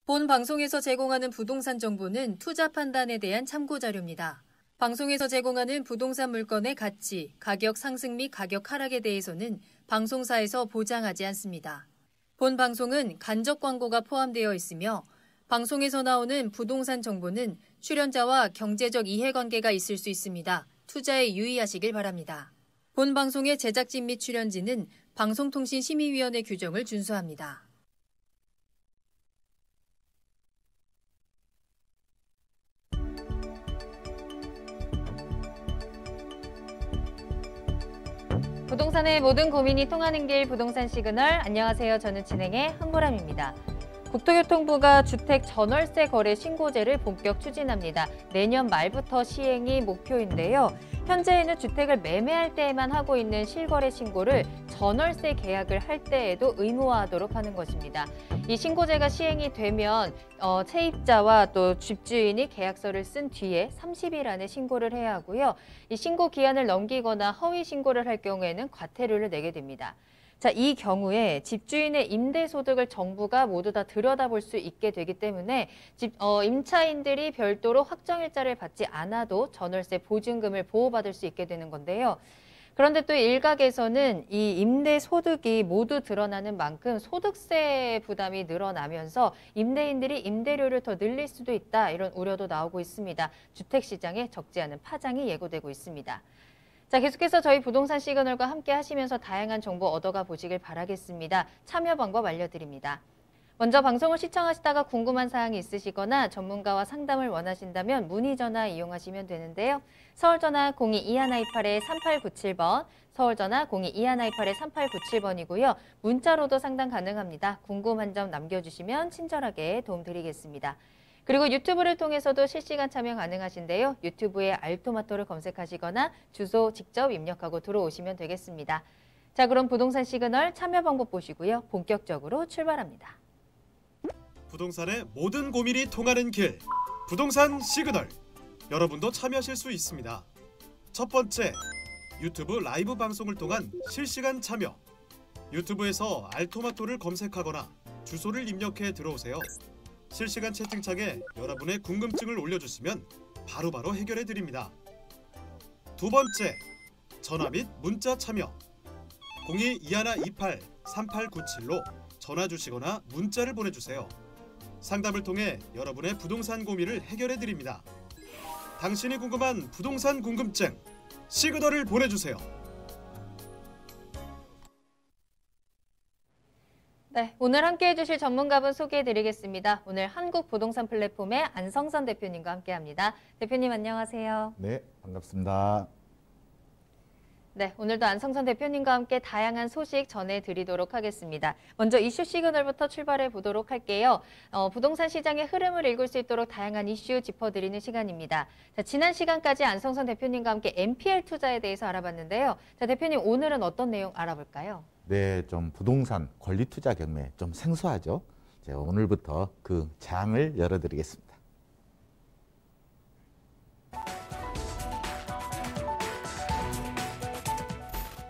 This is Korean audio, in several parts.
본 방송에서 제공하는 부동산 정보는 투자 판단에 대한 참고 자료입니다. 방송에서 제공하는 부동산 물건의 가치, 가격 상승 및 가격 하락에 대해서는 방송사에서 보장하지 않습니다. 본 방송은 간접 광고가 포함되어 있으며 방송에서 나오는 부동산 정보는 출연자와 경제적 이해관계가 있을 수 있습니다. 투자에 유의하시길 바랍니다. 본 방송의 제작진 및 출연진은 방송통신심의위원회 규정을 준수합니다. 부동산의 모든 고민이 통하는 길 부동산 시그널. 안녕하세요. 저는 진행의 한보람입니다. 국토교통부가 주택 전월세 거래 신고제를 본격 추진합니다. 내년 말부터 시행이 목표인데요. 현재에는 주택을 매매할 때에만 하고 있는 실거래 신고를 전월세 계약을 할 때에도 의무화하도록 하는 것입니다. 이 신고제가 시행이 되면 세입자와 또 집주인이 계약서를 쓴 뒤에 30일 안에 신고를 해야 하고요. 이 신고 기한을 넘기거나 허위 신고를 할 경우에는 과태료를 내게 됩니다. 자, 이 경우에 집주인의 임대소득을 정부가 모두 다 들여다볼 수 있게 되기 때문에 임차인들이 별도로 확정일자를 받지 않아도 전월세 보증금을 보호받을 수 있게 되는 건데요. 그런데 또 일각에서는 이 임대소득이 모두 드러나는 만큼 소득세 부담이 늘어나면서 임대인들이 임대료를 더 늘릴 수도 있다, 이런 우려도 나오고 있습니다. 주택시장에 적지 않은 파장이 예고되고 있습니다. 자, 계속해서 저희 부동산 시그널과 함께 하시면서 다양한 정보 얻어가 보시길 바라겠습니다. 참여 방법 알려드립니다. 먼저 방송을 시청하시다가 궁금한 사항이 있으시거나 전문가와 상담을 원하신다면 문의 전화 이용하시면 되는데요. 서울 전화 02-2128-3897번, 서울 전화 02-2128-3897번이고요. 문자로도 상담 가능합니다. 궁금한 점 남겨주시면 친절하게 도움드리겠습니다. 그리고 유튜브를 통해서도 실시간 참여 가능하신데요. 유튜브에 알토마토를 검색하시거나 주소 직접 입력하고 들어오시면 되겠습니다. 자, 그럼 부동산 시그널 참여 방법 보시고요. 본격적으로 출발합니다. 부동산의 모든 고민이 통하는 길, 부동산 시그널. 여러분도 참여하실 수 있습니다. 첫 번째, 유튜브 라이브 방송을 통한 실시간 참여. 유튜브에서 알토마토를 검색하거나 주소를 입력해 들어오세요. 실시간 채팅창에 여러분의 궁금증을 올려주시면 바로바로 해결해 드립니다. 두 번째, 전화 및 문자 참여. 02-2128-3897로 전화 주시거나 문자를 보내주세요. 상담을 통해 여러분의 부동산 고민을 해결해 드립니다. 당신이 궁금한 부동산 궁금증, 시그널을 보내주세요. 네, 오늘 함께해 주실 전문가분 소개해드리겠습니다. 오늘 한국부동산 플랫폼의 안성선 대표님과 함께합니다. 대표님 안녕하세요. 네, 반갑습니다. 네, 오늘도 안성선 대표님과 함께 다양한 소식 전해드리도록 하겠습니다. 먼저 이슈 시그널부터 출발해 보도록 할게요. 부동산 시장의 흐름을 읽을 수 있도록 다양한 이슈 짚어드리는 시간입니다. 자, 지난 시간까지 안성선 대표님과 함께 NPL 투자에 대해서 알아봤는데요. 자, 대표님 오늘은 어떤 내용 알아볼까요? 네, 좀 부동산 권리 투자 경매 좀 생소하죠? 제가 오늘부터 그 장을 열어드리겠습니다.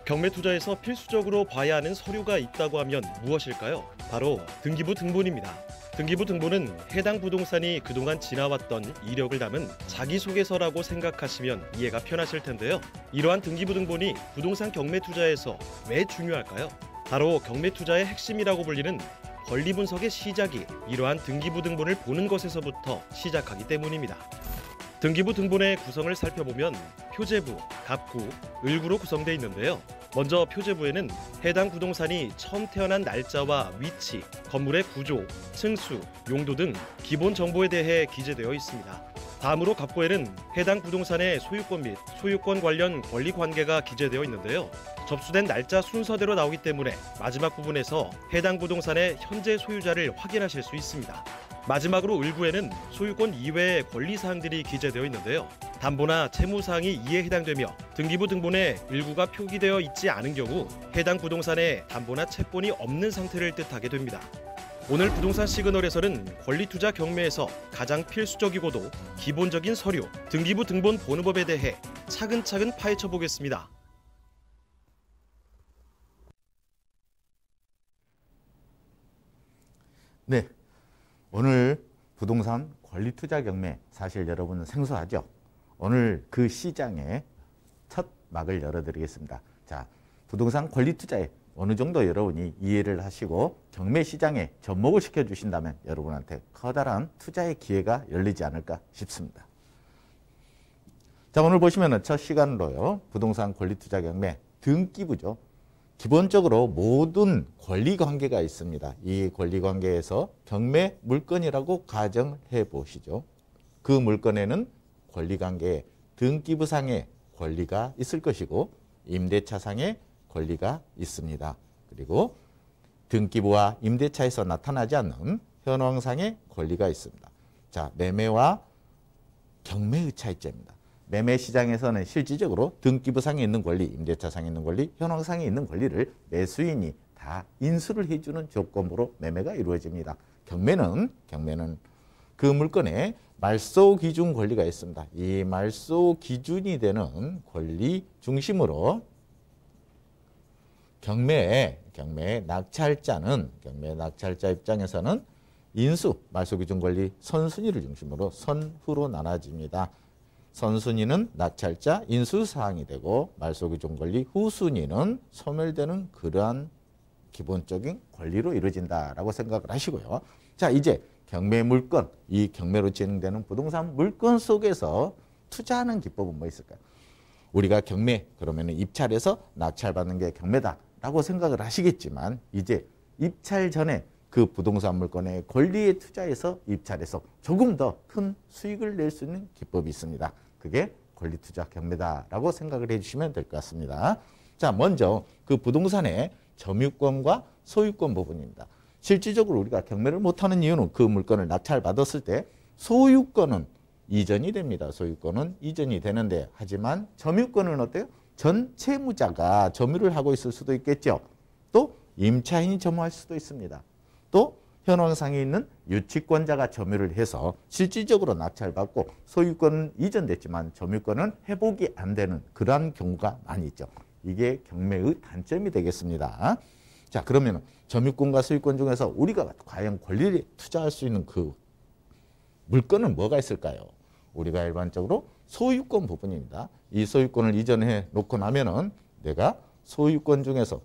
경매 투자에서 필수적으로 봐야 하는 서류가 있다고 하면 무엇일까요? 바로 등기부 등본입니다. 등기부 등본은 해당 부동산이 그동안 지나왔던 이력을 담은 자기소개서라고 생각하시면 이해가 편하실 텐데요. 이러한 등기부 등본이 부동산 경매 투자에서 왜 중요할까요? 바로 경매 투자의 핵심이라고 불리는 권리 분석의 시작이 이러한 등기부 등본을 보는 것에서부터 시작하기 때문입니다. 등기부 등본의 구성을 살펴보면 표제부, 갑구, 을구로 구성되어 있는데요. 먼저 표제부에는 해당 부동산이 처음 태어난 날짜와 위치, 건물의 구조, 층수, 용도 등 기본 정보에 대해 기재되어 있습니다. 다음으로 갑구에는 해당 부동산의 소유권 및 소유권 관련 권리 관계가 기재되어 있는데요. 접수된 날짜 순서대로 나오기 때문에 마지막 부분에서 해당 부동산의 현재 소유자를 확인하실 수 있습니다. 마지막으로 을구에는 소유권 이외의 권리사항들이 기재되어 있는데요. 담보나 채무사항이 이에 해당되며 등기부 등본에 을구가 표기되어 있지 않은 경우 해당 부동산에 담보나 채권이 없는 상태를 뜻하게 됩니다. 오늘 부동산 시그널에서는 권리투자 경매에서 가장 필수적이고도 기본적인 서류, 등기부 등본 보는 법에 대해 차근차근 파헤쳐 보겠습니다. 네, 오늘 부동산 권리 투자 경매 사실 여러분은 생소하죠? 오늘 그 시장의 첫 막을 열어드리겠습니다. 자, 부동산 권리 투자에 어느 정도 여러분이 이해를 하시고 경매 시장에 접목을 시켜주신다면 여러분한테 커다란 투자의 기회가 열리지 않을까 싶습니다. 자, 오늘 보시면은 첫 시간으로요. 부동산 권리 투자 경매 등기부죠. 기본적으로 모든 권리 관계가 있습니다. 이 권리 관계에서 경매 물건이라고 가정해 보시죠. 그 물건에는 권리 관계에 등기부상의 권리가 있을 것이고 임대차상의 권리가 있습니다. 그리고 등기부와 임대차에서 나타나지 않는 현황상의 권리가 있습니다. 자, 매매와 경매의 차이점입니다. 매매 시장에서는 실질적으로 등기부상에 있는 권리, 임대차상에 있는 권리, 현황상에 있는 권리를 매수인이 다 인수를 해주는 조건으로 매매가 이루어집니다. 경매는 그 물건에 말소 기준 권리가 있습니다. 이 말소 기준이 되는 권리 중심으로 경매 낙찰자는 경매 낙찰자 입장에서는 인수, 말소 기준 권리 선순위를 중심으로 선후로 나눠집니다. 선순위는 낙찰자 인수사항이 되고 말소 기준 권리 후순위는 소멸되는 그러한 기본적인 권리로 이루어진다라고 생각을 하시고요. 자, 이제 경매 물건, 이 경매로 진행되는 부동산 물건 속에서 투자하는 기법은 뭐 있을까요? 우리가 경매 그러면 입찰해서 낙찰받는 게 경매다라고 생각을 하시겠지만 이제 입찰 전에 그 부동산 물건의 권리에 투자해서 입찰해서 조금 더 큰 수익을 낼 수 있는 기법이 있습니다. 그게 권리 투자 경매다라고 생각을 해주시면 될 것 같습니다. 자, 먼저 그 부동산의 점유권과 소유권 부분입니다. 실질적으로 우리가 경매를 못하는 이유는 그 물건을 낙찰받았을 때 소유권은 이전이 됩니다. 소유권은 이전이 되는데 하지만 점유권은 어때요? 전 채무자가 점유를 하고 있을 수도 있겠죠. 또 임차인이 점유할 수도 있습니다. 또 현황상에 있는 유치권자가 점유를 해서 실질적으로 낙찰받고 소유권은 이전됐지만 점유권은 회복이 안 되는 그러한 경우가 많이 있죠. 이게 경매의 단점이 되겠습니다. 자, 그러면 점유권과 소유권 중에서 우리가 과연 권리를 투자할 수 있는 그 물건은 뭐가 있을까요? 우리가 일반적으로 소유권 부분입니다. 이 소유권을 이전해 놓고 나면은 내가 소유권에서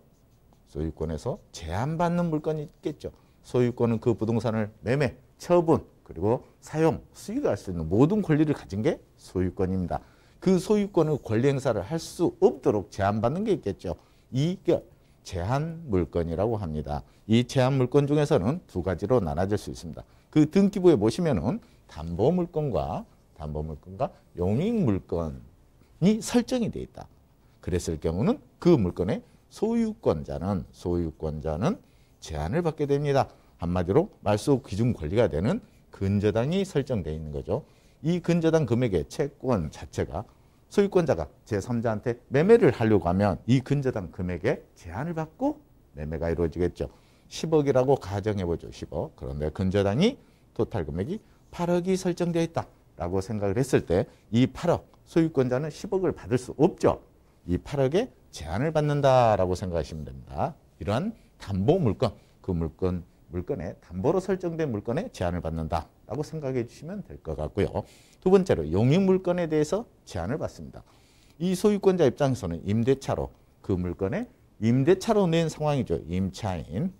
제한받는 물건이 있겠죠. 소유권은 그 부동산을 매매, 처분, 그리고 사용, 수익할 수 있는 모든 권리를 가진 게 소유권입니다. 그 소유권의 권리 행사를 할 수 없도록 제한받는 게 있겠죠. 이게 제한 물건이라고 합니다. 이 제한 물건 중에서는 두 가지로 나눠질 수 있습니다. 그 등기부에 보시면은 담보 물건과 용익 물건이 설정이 되어 있다. 그랬을 경우는 그 물건의 소유권자는 제한을 받게 됩니다. 한마디로 말소 기준 권리가 되는 근저당이 설정되어 있는 거죠. 이 근저당 금액의 채권 자체가 소유권자가 제3자한테 매매를 하려고 하면 이 근저당 금액에 제한을 받고 매매가 이루어지겠죠. 10억이라고 가정해보죠. 10억. 그런데 근저당이 토탈 금액이 8억이 설정되어 있다라고 생각을 했을 때 이 8억, 소유권자는 10억을 받을 수 없죠. 이 8억에 제한을 받는다라고 생각하시면 됩니다. 이러한 담보 물건, 그 물건에 담보로 설정된 물건에 제한을 받는다라고 생각해 주시면 될 것 같고요. 두 번째로 용익 물건에 대해서 제한을 받습니다. 이 소유권자 입장에서는 임대차로 그 물건에 임대차로 낸 상황이죠. 임차인.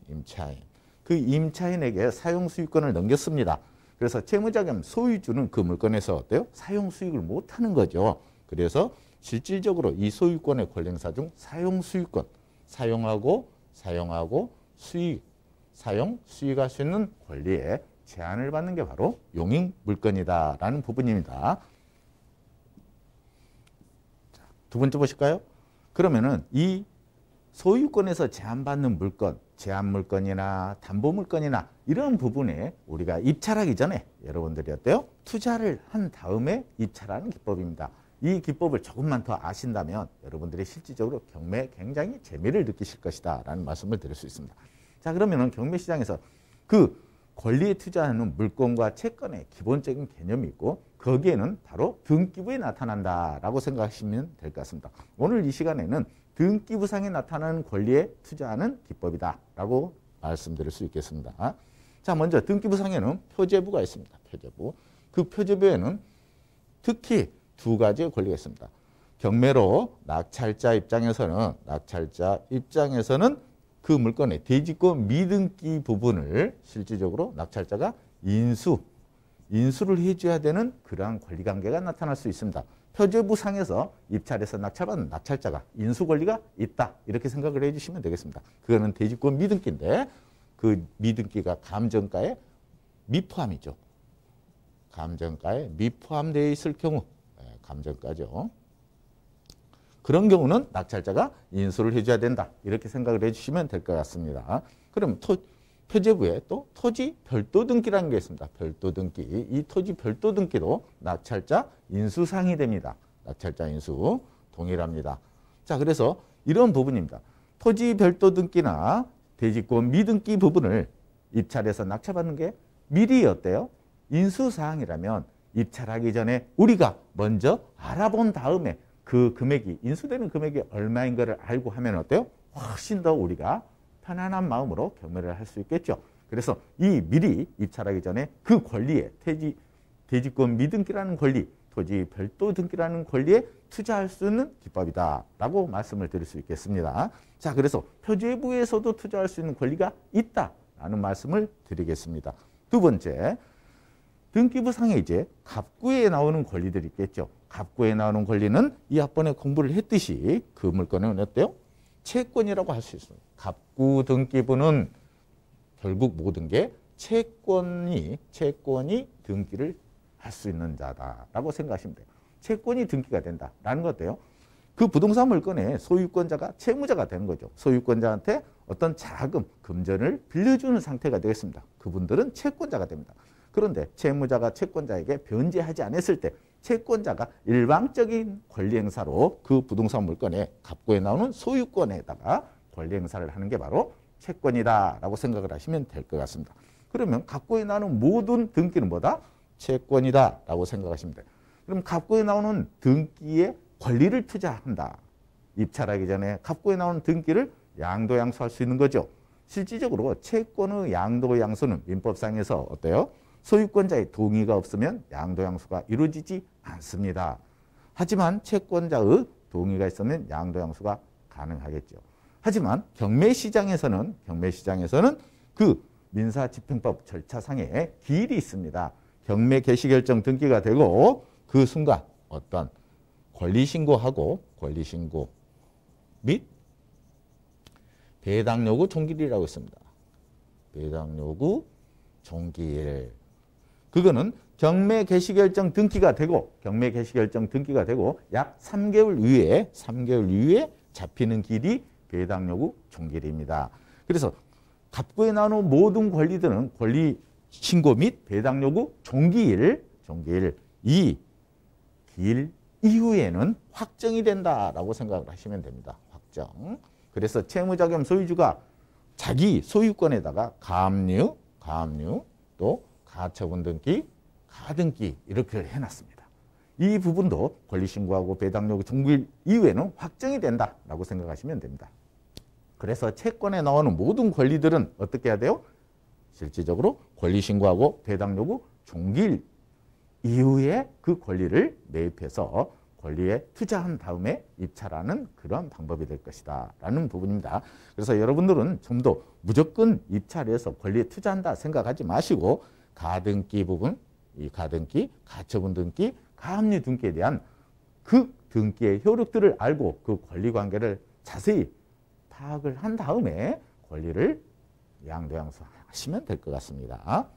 그 임차인에게 사용 수익권을 넘겼습니다. 그래서 채무자 겸 소유주는 그 물건에서 어때요? 사용 수익을 못하는 거죠. 그래서 실질적으로 이 소유권의 권리 행사 중 사용 수익권, 사용하고 수익할 수 있는 권리에 제한을 받는 게 바로 용익 물건이다라는 부분입니다. 자, 두 번째 보실까요? 그러면은 이 소유권에서 제한받는 물건, 제한 물건이나 담보 물건이나 이런 부분에 우리가 입찰하기 전에 여러분들이 어때요? 투자를 한 다음에 입찰하는 기법입니다. 이 기법을 조금만 더 아신다면 여러분들이 실질적으로 경매에 굉장히 재미를 느끼실 것이다 라는 말씀을 드릴 수 있습니다. 자, 그러면은 경매 시장에서 그 권리에 투자하는 물건과 채권의 기본적인 개념이 있고 거기에는 바로 등기부에 나타난다라고 생각하시면 될 것 같습니다. 오늘 이 시간에는 등기부상에 나타나는 권리에 투자하는 기법이다라고 말씀드릴 수 있겠습니다. 자, 먼저 등기부상에는 표제부가 있습니다. 표제부. 그 표제부에는 특히 두 가지의 권리가 있습니다. 경매로 낙찰자 입장에서는 그 물건의 대지권 미등기 부분을 실질적으로 낙찰자가 인수를 해줘야 되는 그러한 권리관계가 나타날 수 있습니다. 표제부상에서 입찰해서 낙찰받은 낙찰자가 인수 권리가 있다. 이렇게 생각을 해주시면 되겠습니다. 그거는 대지권 미등기인데 그 미등기가 감정가에 미포함이죠. 감정가에 미포함되어 있을 경우, 감정가죠. 그런 경우는 낙찰자가 인수를 해줘야 된다. 이렇게 생각을 해주시면 될 것 같습니다. 그럼 표제부에 또 토지 별도 등기라는 게 있습니다. 별도 등기. 이 토지 별도 등기도 낙찰자 인수사항이 됩니다. 낙찰자 인수 동일합니다. 자, 그래서 이런 부분입니다. 토지 별도 등기나 대지권 미등기 부분을 입찰해서 낙찰받는 게 미리 어때요? 인수사항이라면 입찰하기 전에 우리가 먼저 알아본 다음에 그 금액이 인수되는 금액이 얼마인 것을 알고 하면 어때요? 훨씬 더 우리가 편안한 마음으로 경매를 할 수 있겠죠. 그래서 이 미리 입찰하기 전에 그 권리에 대지권 미등기라는 권리, 토지 별도 등기라는 권리에 투자할 수 있는 기법이다라고 말씀을 드릴 수 있겠습니다. 자, 그래서 표제부에서도 투자할 수 있는 권리가 있다라는 말씀을 드리겠습니다. 두 번째, 등기부상에 이제 갑구에 나오는 권리들이 있겠죠. 갑구에 나오는 권리는 이 앞번에 공부를 했듯이 그 물건은 어때요? 채권이라고 할 수 있습니다. 갑구 등기부는 결국 모든 게 채권이 등기를 할 수 있는 자다라고 생각하시면 돼요. 채권이 등기가 된다라는 것 어때요? 그 부동산 물건의 소유권자가 채무자가 되는 거죠. 소유권자한테 어떤 자금, 금전을 빌려주는 상태가 되겠습니다. 그분들은 채권자가 됩니다. 그런데 채무자가 채권자에게 변제하지 않았을 때 채권자가 일방적인 권리 행사로 그 부동산 물건의 갑구에 나오는 소유권에다가 권리 행사를 하는 게 바로 채권이다라고 생각을 하시면 될 것 같습니다. 그러면 갑구에 나오는 모든 등기는 뭐다? 채권이다라고 생각하시면 돼요. 그럼 갑구에 나오는 등기에 권리를 투자한다. 입찰하기 전에 갑구에 나오는 등기를 양도양수할 수 있는 거죠. 실질적으로 채권의 양도양수는 민법상에서 어때요? 소유권자의 동의가 없으면 양도양수가 이루어지지 않습니다. 하지만 채권자의 동의가 있으면 양도양수가 가능하겠죠. 하지만 경매시장에서는 그 민사집행법 절차상의 기일이 있습니다. 경매 개시결정 등기가 되고 그 순간 어떤 권리신고 및 배당요구 종결이라고 있습니다. 배당요구 종결. 그거는 경매 개시결정 등기가 되고 약 3개월 이후에 잡히는 길이 배당요구 종결입니다. 그래서 갑구에 나오는 모든 권리들은 권리 신고 및 배당요구 종기일 이 길 이후에는 확정이 된다라고 생각을 하시면 됩니다. 확정. 그래서 채무자 겸 소유주가 자기 소유권에다가 가압류 또 가처분 등기, 가등기 이렇게 해놨습니다. 이 부분도 권리신고하고 배당요구 종기일 이후에는 확정이 된다라고 생각하시면 됩니다. 그래서 채권에 나오는 모든 권리들은 어떻게 해야 돼요? 실질적으로 권리신고하고 배당요구 종기일 이후에 그 권리를 매입해서 권리에 투자한 다음에 입찰하는 그런 방법이 될 것이다 라는 부분입니다. 그래서 여러분들은 좀 더 무조건 입찰해서 권리에 투자한다 생각하지 마시고 가등기 부분, 이 가등기, 가처분 등기, 가압류 등기에 대한 그 등기의 효력들을 알고 그 권리관계를 자세히 파악을 한 다음에 권리를 양도양수하시면 될 것 같습니다.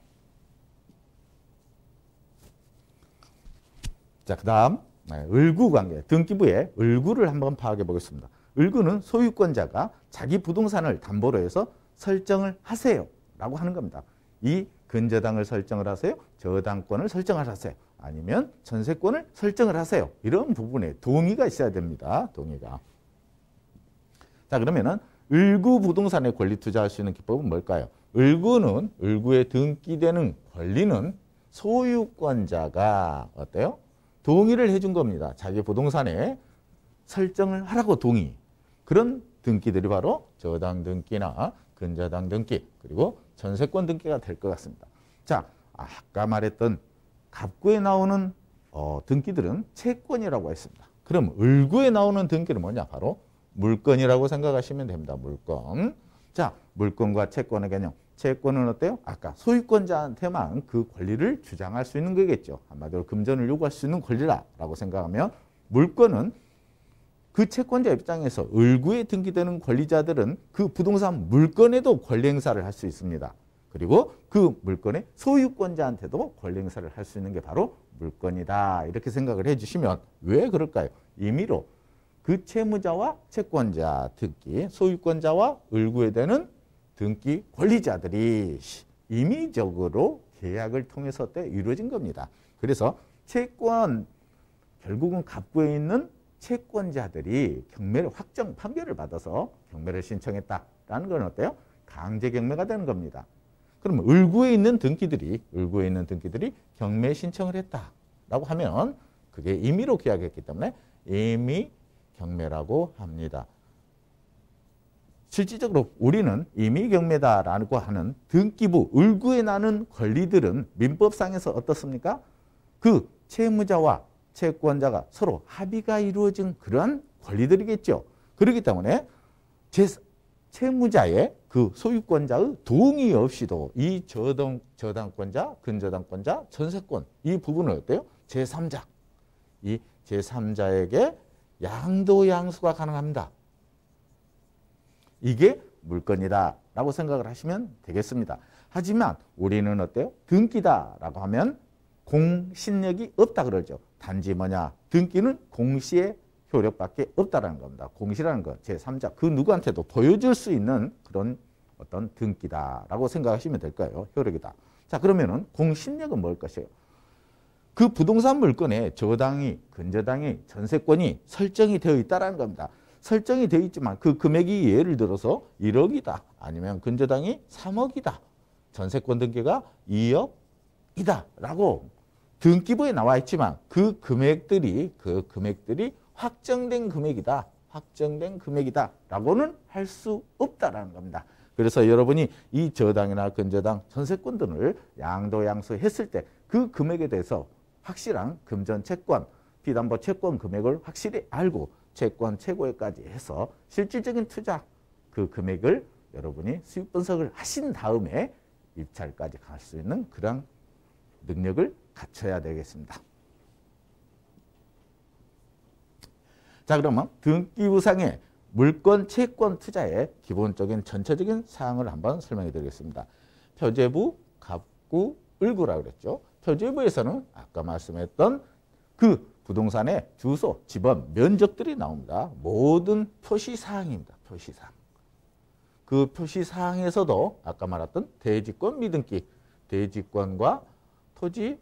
자, 그 다음 을구관계, 등기부의 을구를 한번 파악해 보겠습니다. 을구는 소유권자가 자기 부동산을 담보로 해서 설정을 하세요 라고 하는 겁니다. 이 근저당을 설정을 하세요, 저당권을 설정을 하세요, 아니면 전세권을 설정을 하세요. 이런 부분에 동의가 있어야 됩니다. 동의가. 자, 그러면은 을구 부동산에 권리 투자할 수 있는 기법은 뭘까요? 을구에 등기되는 권리는 소유권자가 어때요? 동의를 해준 겁니다. 자기 부동산에 설정을 하라고 동의. 그런 등기들이 바로 저당 등기나 근저당 등기 그리고 전세권 등기가 될 것 같습니다. 자, 아까 말했던 갑구에 나오는 등기들은 채권이라고 했습니다. 그럼 을구에 나오는 등기는 뭐냐? 바로 물건이라고 생각하시면 됩니다. 물건. 자, 물건과 채권의 개념. 채권은 어때요? 아까 소유권자한테만 그 권리를 주장할 수 있는 거겠죠. 한마디로 금전을 요구할 수 있는 권리라고 생각하면, 물건은 그 채권자 입장에서 을구에 등기되는 권리자들은 그 부동산 물건에도 권리 행사를 할 수 있습니다. 그리고 그 물건의 소유권자한테도 권리 행사를 할 수 있는 게 바로 물건이다. 이렇게 생각을 해주시면, 왜 그럴까요? 임의로 그 채무자와 채권자, 특히 소유권자와 을구에 되는 등기 권리자들이 임의적으로 계약을 통해서 이루어진 겁니다. 그래서 채권, 결국은 갑구에 있는 채권자들이 경매를 확정 판결을 받아서 경매를 신청했다라는 건 어때요? 강제 경매가 되는 겁니다. 그럼 을구에 있는 등기들이 경매 신청을 했다라고 하면 그게 임의로 계약했기 때문에 임의 경매라고 합니다. 실질적으로 우리는 임의 경매다라고 하는 등기부 을구에 나는 권리들은 민법상에서 어떻습니까? 그 채무자와 채권자가 서로 합의가 이루어진 그러한 권리들이겠죠. 그렇기 때문에 채무자의 그 소유권자의 동의 없이도 이 저당권자, 근저당권자, 전세권 이 부분은 어때요? 제3자. 이 제3자에게 양도양수가 가능합니다. 이게 물건이다라고 생각을 하시면 되겠습니다. 하지만 우리는 어때요? 등기다라고 하면 공신력이 없다 그러죠. 단지 뭐냐? 등기는 공시의 효력밖에 없다라는 겁니다. 공시라는 것, 제3자, 그 누구한테도 보여줄 수 있는 그런 어떤 등기다라고 생각하시면 될까요? 효력이다. 자, 그러면은 공신력은 뭘 것이에요? 그 부동산 물건에 저당이, 근저당이, 전세권이 설정이 되어 있다라는 겁니다. 설정이 되어 있지만 그 금액이 예를 들어서 1억이다. 아니면 근저당이 3억이다. 전세권 등기가 2억이다. 라고 등기부에 나와 있지만 그 금액들이 확정된 금액이다. 확정된 금액이다. 라고는 할 수 없다라는 겁니다. 그래서 여러분이 이 저당이나 근저당, 전세권 등을 양도양수했을 때 그 금액에 대해서 확실한 금전 채권, 비담보 채권 금액을 확실히 알고 채권 최고액까지 해서 실질적인 투자 그 금액을 여러분이 수익 분석을 하신 다음에 입찰까지 갈 수 있는 그런 능력을 갖춰야 되겠습니다. 자, 그러면 등기부상의 물건, 채권 투자의 기본적인 전체적인 사항을 한번 설명해 드리겠습니다. 표제부, 갑구, 을구라고 그랬죠. 표제부에서는 아까 말씀했던 그 부동산의 주소, 지번, 면적들이 나옵니다. 모든 표시사항입니다. 표시사항. 그 표시사항에서도 아까 말했던 대지권 미등기, 대지권과 토지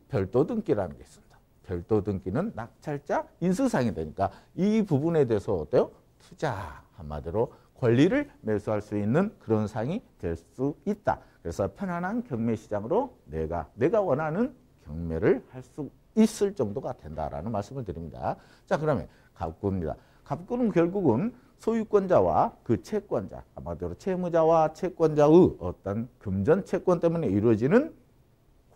별도 등기라는 게 있습니다. 별도 등기는 낙찰자 인수사항이 되니까 이 부분에 대해서 어때요? 투자, 한마디로 권리를 매수할 수 있는 그런 사항이 될 수 있다. 그래서 편안한 경매 시장으로 내가 원하는 경매를 할 수 있을 정도가 된다라는 말씀을 드립니다. 자, 그러면 갑구입니다. 갑구는 결국은 소유권자와 그 채권자, 한마디로 채무자와 채권자의 어떤 금전 채권 때문에 이루어지는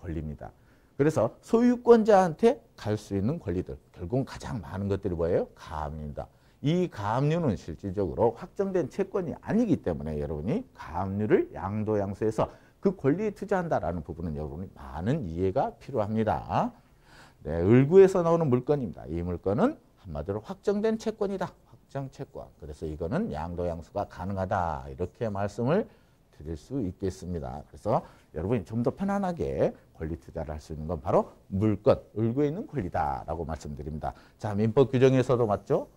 권리입니다. 그래서 소유권자한테 갈 수 있는 권리들, 결국은 가장 많은 것들이 뭐예요? 가압류입니다. 이 가압류는 실질적으로 확정된 채권이 아니기 때문에 여러분이 가압류를 양도양수해서 그 권리에 투자한다라는 부분은 여러분이 많은 이해가 필요합니다. 네, 을구에서 나오는 물건입니다. 이 물건은 한마디로 확정된 채권이다. 확정 채권. 그래서 이거는 양도양수가 가능하다. 이렇게 말씀을 드릴 수 있겠습니다. 그래서 여러분이 좀 더 편안하게 권리 투자를 할 수 있는 건 바로 물건, 을구에 있는 권리다라고 말씀드립니다. 자, 민법 규정에서도 맞죠?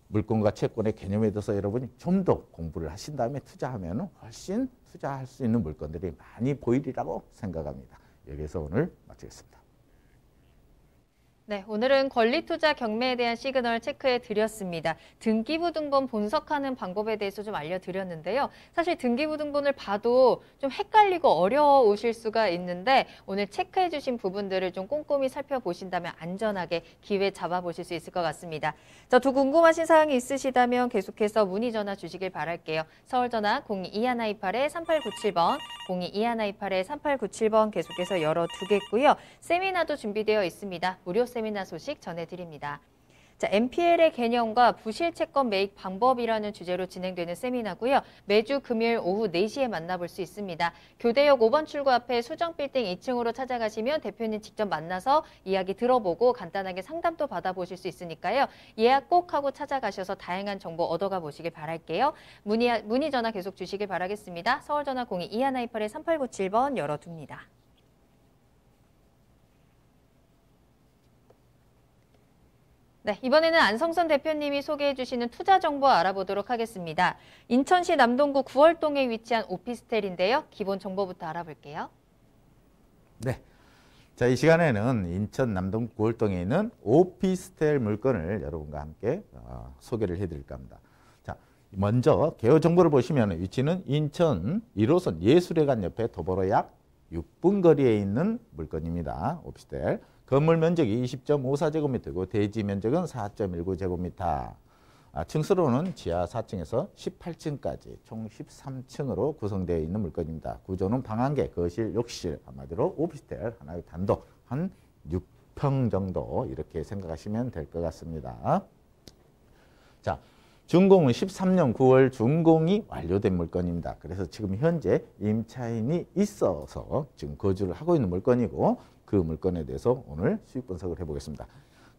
물건과 채권의 개념에 대해서 여러분이 좀 더 공부를 하신 다음에 투자하면 훨씬 투자할 수 있는 물건들이 많이 보이리라고 생각합니다. 여기서 오늘 마치겠습니다. 네, 오늘은 권리투자 경매에 대한 시그널 체크해 드렸습니다. 등기부등본 분석하는 방법에 대해서 좀 알려드렸는데요. 사실 등기부등본을 봐도 좀 헷갈리고 어려우실 수가 있는데 오늘 체크해 주신 부분들을 좀 꼼꼼히 살펴보신다면 안전하게 기회 잡아보실 수 있을 것 같습니다. 자, 더 궁금하신 사항이 있으시다면 계속해서 문의 전화 주시길 바랄게요. 서울전화 022128-3897번, 022128-3897번 계속해서 열어두겠고요. 세미나도 준비되어 있습니다. 무료 세미나 소식 전해드립니다. 자, NPL의 개념과 부실 채권 매입 방법이라는 주제로 진행되는 세미나고요. 매주 금요일 오후 4시에 만나볼 수 있습니다. 교대역 5번 출구 앞에 수정빌딩 2층으로 찾아가시면 대표님 직접 만나서 이야기 들어보고 간단하게 상담도 받아보실 수 있으니까요. 예약 꼭 하고 찾아가셔서 다양한 정보 얻어가 보시길 바랄게요. 문의 전화 계속 주시길 바라겠습니다. 서울전화 022128-3897번 열어둡니다. 네, 이번에는 안성선 대표님이 소개해 주시는 투자 정보 알아보도록 하겠습니다. 인천시 남동구 구월동에 위치한 오피스텔인데요. 기본 정보부터 알아볼게요. 네. 자, 이 시간에는 인천 남동 구월동에 있는 오피스텔 물건을 여러분과 함께 소개를 해드릴까 합니다. 자, 먼저 개요 정보를 보시면 위치는 인천 1호선 예술회관 옆에 도보로 약 6분 거리에 있는 물건입니다. 오피스텔. 건물 면적이 20.54제곱미터고 대지 면적은 4.19제곱미터. 층수로는 지하 4층에서 18층까지 총 13층으로 구성되어 있는 물건입니다. 구조는 방 1개, 거실, 욕실, 한마디로 오피스텔 하나의 단독 한 6평 정도 이렇게 생각하시면 될 것 같습니다. 자, 준공은 13년 9월 준공이 완료된 물건입니다. 그래서 지금 현재 임차인이 있어서 지금 거주를 하고 있는 물건이고 그 물건에 대해서 오늘 수익 분석을 해보겠습니다.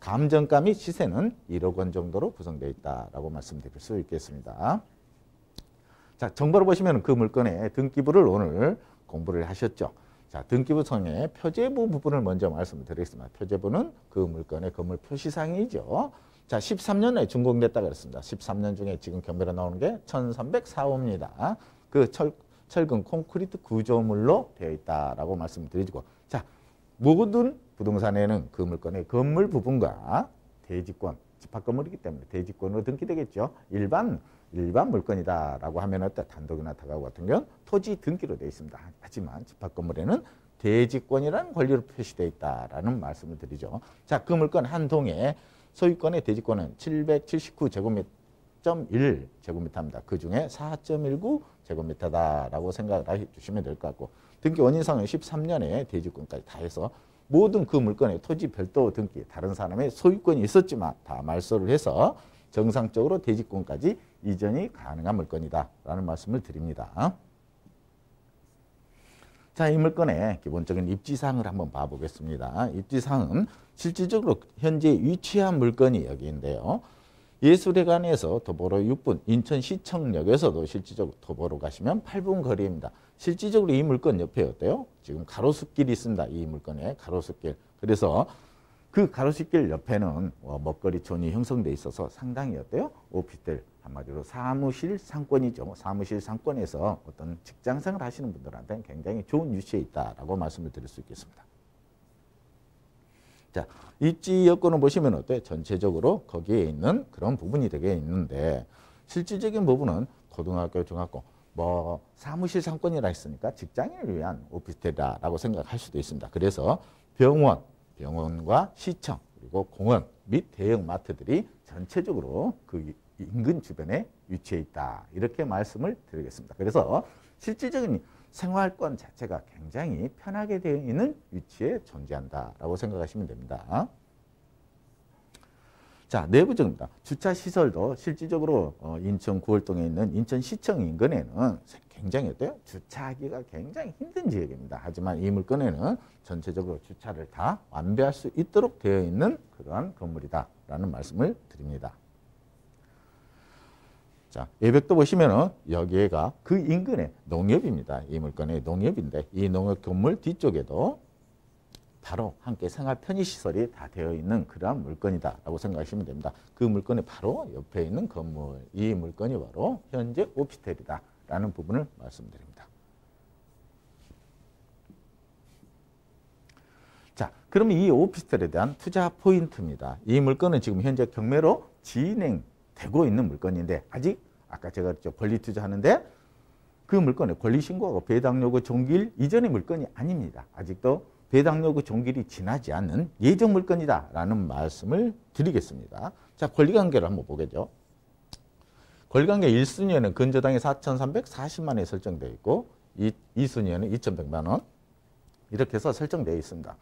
감정가 및 시세는 1억 원 정도로 구성되어 있다라고 말씀드릴 수 있겠습니다. 자, 정보를 보시면 그 물건의 등기부를 오늘 공부를 하셨죠. 자, 등기부성의 표제부 부분을 먼저 말씀드리겠습니다. 표제부는 그 물건의 건물 표시상이죠. 자, 13년에 준공됐다 그랬습니다. 13년 중에 지금 경매로 나오는 게 1304호입니다. 그 철근 콘크리트 구조물로 되어 있다라고 말씀드리고, 자, 모든 부동산에는 그 물건의 건물 부분과 대지권, 집합건물이기 때문에 대지권으로 등기되겠죠. 일반 물건이다라고 하면 단독이나 다가구 같은 경우는 토지 등기로 되어 있습니다. 하지만 집합건물에는 대지권이라는 권리로 표시되어 있다라는 말씀을 드리죠. 자, 그 물건 한 동에 소유권의 대지권은 779.1제곱미터입니다. 그중에 4.19제곱미터다라고 생각을 해주시면 될 것 같고, 등기 원인상은 13년에 대지권까지 다 해서 모든 그 물건의 토지 별도 등기, 다른 사람의 소유권이 있었지만 다 말소를 해서 정상적으로 대지권까지 이전이 가능한 물건이다라는 말씀을 드립니다. 자, 이 물건의 기본적인 입지사항을 한번 봐보겠습니다. 입지사항은 실질적으로 현재 위치한 물건이 여기인데요. 예술회관에서 도보로 6분, 인천시청역에서도 실질적으로 도보로 가시면 8분 거리입니다. 실질적으로 이 물건 옆에 어때요? 지금 가로수길이 있습니다. 이 물건에 가로수길. 그래서 그 가로수길 옆에는 먹거리촌이 형성돼 있어서 상당히 어때요? 오피스텔, 한마디로 사무실 상권이죠. 사무실 상권에서 어떤 직장생활 하시는 분들한테는 굉장히 좋은 위치에 있다라고 말씀을 드릴 수 있겠습니다. 자, 입지 여건을 보시면 어때요? 전체적으로 거기에 있는 그런 부분이 되게 있는데, 실질적인 부분은 고등학교, 중학교, 사무실 상권이라 했으니까 직장인을 위한 오피스텔이라고 생각할 수도 있습니다. 그래서 병원과 시청, 그리고 공원 및 대형 마트들이 전체적으로 그 인근 주변에 위치해 있다. 이렇게 말씀을 드리겠습니다. 그래서 실질적인 생활권 자체가 굉장히 편하게 되어 있는 위치에 존재한다라고 생각하시면 됩니다. 자, 내부적입니다. 주차시설도 실질적으로 인천 구월동에 있는 인천시청 인근에는 굉장히 어때요? 주차하기가 굉장히 힘든 지역입니다. 하지만 이 물건에는 전체적으로 주차를 다 완비할 수 있도록 되어 있는 그러한 건물이다라는 말씀을 드립니다. 자, 외벽도 보시면은 여기가 그 인근의 농협입니다. 이 물건의 농협인데 이 농협 건물 뒤쪽에도 바로 함께 생활 편의시설이 다 되어 있는 그러한 물건이다라고 생각하시면 됩니다. 그 물건의 바로 옆에 있는 건물, 이 물건이 바로 현재 오피스텔이다라는 부분을 말씀드립니다. 자, 그러면 이 오피스텔에 대한 투자 포인트입니다. 이 물건은 지금 현재 경매로 진행되고 있는 물건인데 아직 아까 제가 권리 투자하는데 그 물건의 권리 신고하고 배당 요구 종기일 이전의 물건이 아닙니다. 아직도 배당 요구 종기일이 지나지 않는 예정 물건이다라는 말씀을 드리겠습니다. 자, 권리관계를 한번 보겠죠. 권리관계 1순위에는 근저당이 4,340만 원이 설정되어 있고 2순위에는 2,100만 원 이렇게 해서 설정되어 있습니다.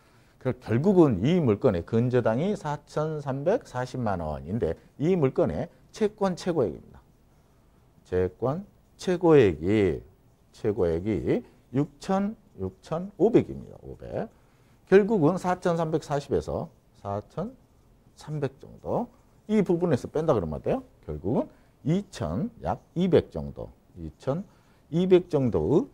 결국은 이 물건의 근저당이 4,340만 원인데 이 물건의 채권 최고액입니다. 채권 최고액이 6,500입니다. 500. 결국은 4,340에서 4,300 정도 이 부분에서 뺀다 그러면 어때요? 결국은 2,000, 약 200 정도, 2,200 정도의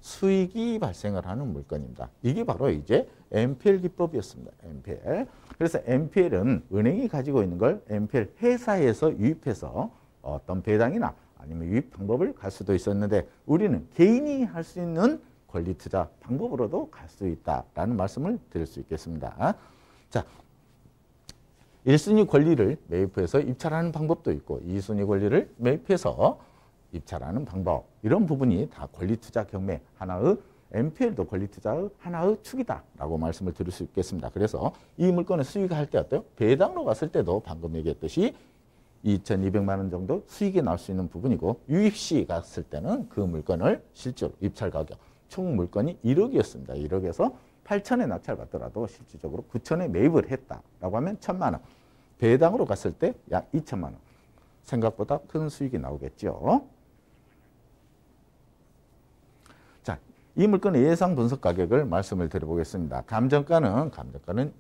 수익이 발생을 하는 물건입니다. 이게 바로 이제 NPL 기법이었습니다. NPL. 그래서 NPL은 은행이 가지고 있는 걸 NPL 회사에서 유입해서 어떤 배당이나 아니면 유입 방법을 갈 수도 있었는데 우리는 개인이 할 수 있는 권리 투자 방법으로도 갈 수 있다라는 말씀을 드릴 수 있겠습니다. 자, 1순위 권리를 매입해서 입찰하는 방법도 있고 2순위 권리를 매입해서 입찰하는 방법 이런 부분이 다 권리투자 경매 하나의 NPL도 권리투자의 하나의 축이다라고 말씀을 드릴 수 있겠습니다. 그래서 이 물건의 수익할 때 어때요? 배당으로 갔을 때도 방금 얘기했듯이 2,200만 원 정도 수익이 나올 수 있는 부분이고 유입시 갔을 때는 그 물건을 실제로 입찰 가격 총 물건이 1억이었습니다. 1억에서 8천에 낙찰받더라도 실질적으로 9천에 매입을 했다라고 하면 1,000만 원. 배당으로 갔을 때 약 2천만 원. 생각보다 큰 수익이 나오겠죠. 자, 이 물건의 예상 분석 가격을 말씀을 드려보겠습니다. 감정가는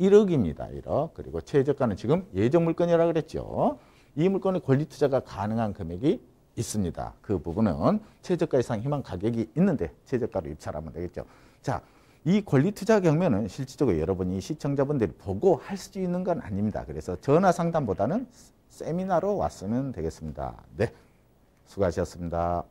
1억입니다. 1억. 그리고 최저가는 지금 예정 물건이라고 그랬죠. 이 물건의 권리 투자가 가능한 금액이 있습니다. 그 부분은 최저가 이상 희망 가격이 있는데 최저가로 입찰하면 되겠죠. 자, 이 권리 투자 경매는 실질적으로 여러분이 시청자분들이 보고 할 수 있는 건 아닙니다. 그래서 전화 상담보다는 세미나로 왔으면 되겠습니다. 네, 수고하셨습니다.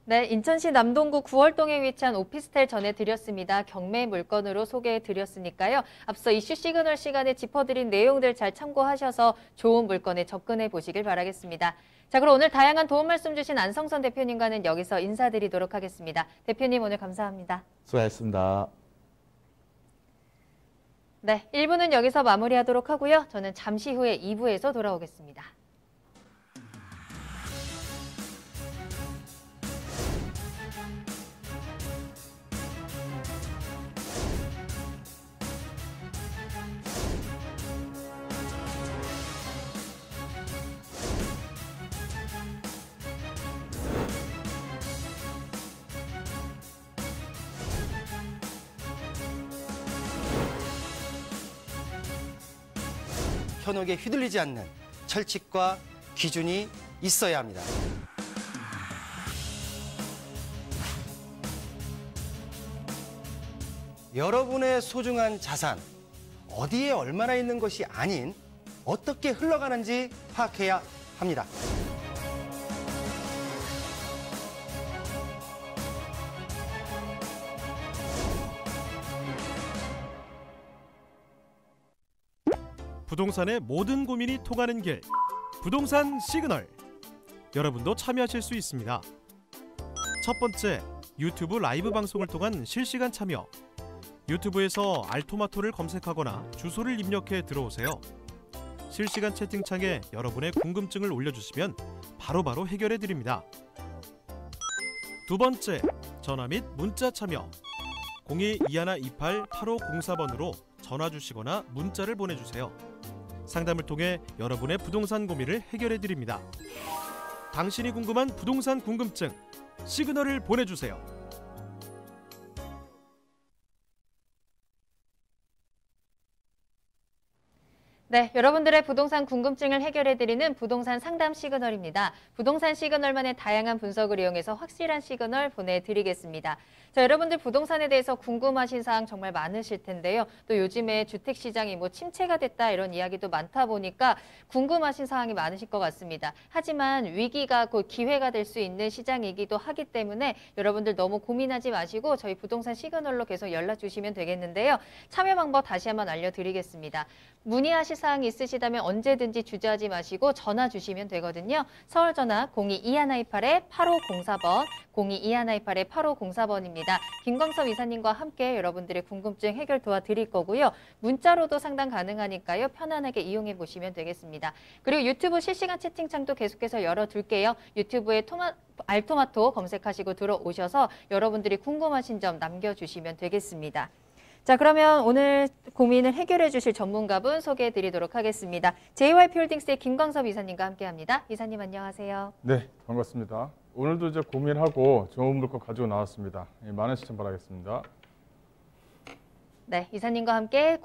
네, 인천시 남동구 구월동에 위치한 오피스텔 전해드렸습니다. 경매 물건으로 소개해드렸으니까요. 앞서 이슈 시그널 시간에 짚어드린 내용들 잘 참고하셔서 좋은 물건에 접근해 보시길 바라겠습니다. 자, 그럼 오늘 다양한 도움 말씀 주신 안성선 대표님과는 여기서 인사드리도록 하겠습니다. 대표님 오늘 감사합니다. 수고하셨습니다. 네, 1부는 여기서 마무리하도록 하고요. 저는 잠시 후에 2부에서 돌아오겠습니다. 현혹에 휘둘리지 않는 철칙과 기준이 있어야 합니다. 여러분의 소중한 자산, 어디에 얼마나 있는 것이 아닌 어떻게 흘러가는지 파악해야 합니다. 부동산의 모든 고민이 통하는 길, 부동산 시그널. 여러분도 참여하실 수 있습니다. 첫 번째, 유튜브 라이브 방송을 통한 실시간 참여. 유튜브에서 알토마토를 검색하거나 주소를 입력해 들어오세요. 실시간 채팅창에 여러분의 궁금증을 올려주시면 바로바로 해결해 드립니다. 두 번째, 전화 및 문자 참여. 02-2128-8504번으로 전화 주시거나 문자를 보내주세요. 상담을 통해 여러분의 부동산 고민을 해결해 드립니다. 당신이 궁금한 부동산 궁금증, 시그널을 보내주세요. 네, 여러분들의 부동산 궁금증을 해결해드리는 부동산 상담 시그널입니다. 부동산 시그널만의 다양한 분석을 이용해서 확실한 시그널 보내드리겠습니다. 자, 여러분들 부동산에 대해서 궁금하신 사항 정말 많으실 텐데요. 또 요즘에 주택시장이 뭐 침체가 됐다 이런 이야기도 많다 보니까 궁금하신 사항이 많으실 것 같습니다. 하지만 위기가 곧 기회가 될 수 있는 시장이기도 하기 때문에 여러분들 너무 고민하지 마시고 저희 부동산 시그널로 계속 연락 주시면 되겠는데요. 참여 방법 다시 한번 알려드리겠습니다. 문의하실 사항이 있으시다면 언제든지 주저하지 마시고 전화 주시면 되거든요. 서울 전화 02-2128-8504번, 02-2128-8504번입니다. 김광섭 이사님과 함께 여러분들의 궁금증 해결 도와드릴 거고요. 문자로도 상담 가능하니까요. 편안하게 이용해 보시면 되겠습니다. 그리고 유튜브 실시간 채팅창도 계속해서 열어둘게요. 유튜브에 알토마토 검색하시고 들어오셔서 여러분들이 궁금하신 점 남겨주시면 되겠습니다. 자, 그러면 오늘 고민을 해결해 주실 전문가분 소개해 드리도록 하겠습니다. JYP홀딩스의 김광섭 이사님과 함께합니다. 이사님 안녕하세요. 네, 반갑습니다. 오늘도 이제 고민하고 좋은 물건 가지고 나왔습니다. 많은 시청 바라겠습니다. 네, 이사님과 함께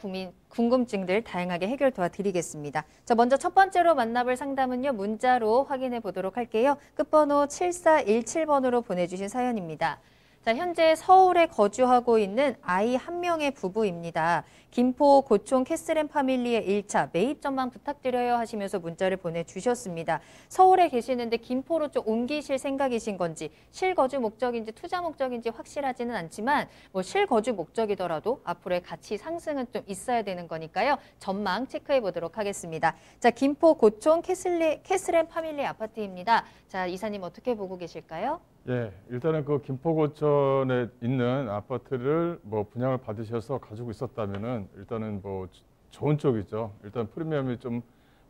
궁금증들 다양하게 해결 도와드리겠습니다. 자, 먼저 첫 번째로 만나볼 상담은요. 문자로 확인해 보도록 할게요. 끝번호 7417번으로 보내주신 사연입니다. 자, 현재 서울에 거주하고 있는 아이 한 명의 부부입니다. 김포 고촌 캐슬앤 파밀리의 1차 매입 전망 부탁드려요 하시면서 문자를 보내주셨습니다. 서울에 계시는데 김포로 좀 옮기실 생각이신 건지 실거주 목적인지 투자 목적인지 확실하지는 않지만 뭐 실거주 목적이더라도 앞으로의 가치 상승은 좀 있어야 되는 거니까요. 전망 체크해 보도록 하겠습니다. 자, 김포 고촌 캐슬앤 파밀리 아파트입니다. 자, 이사님 어떻게 보고 계실까요? 예, 일단은 그 김포고천에 있는 아파트를 뭐 분양을 받으셔서 가지고 있었다면은 일단은 뭐 좋은 쪽이죠. 일단 프리미엄이 좀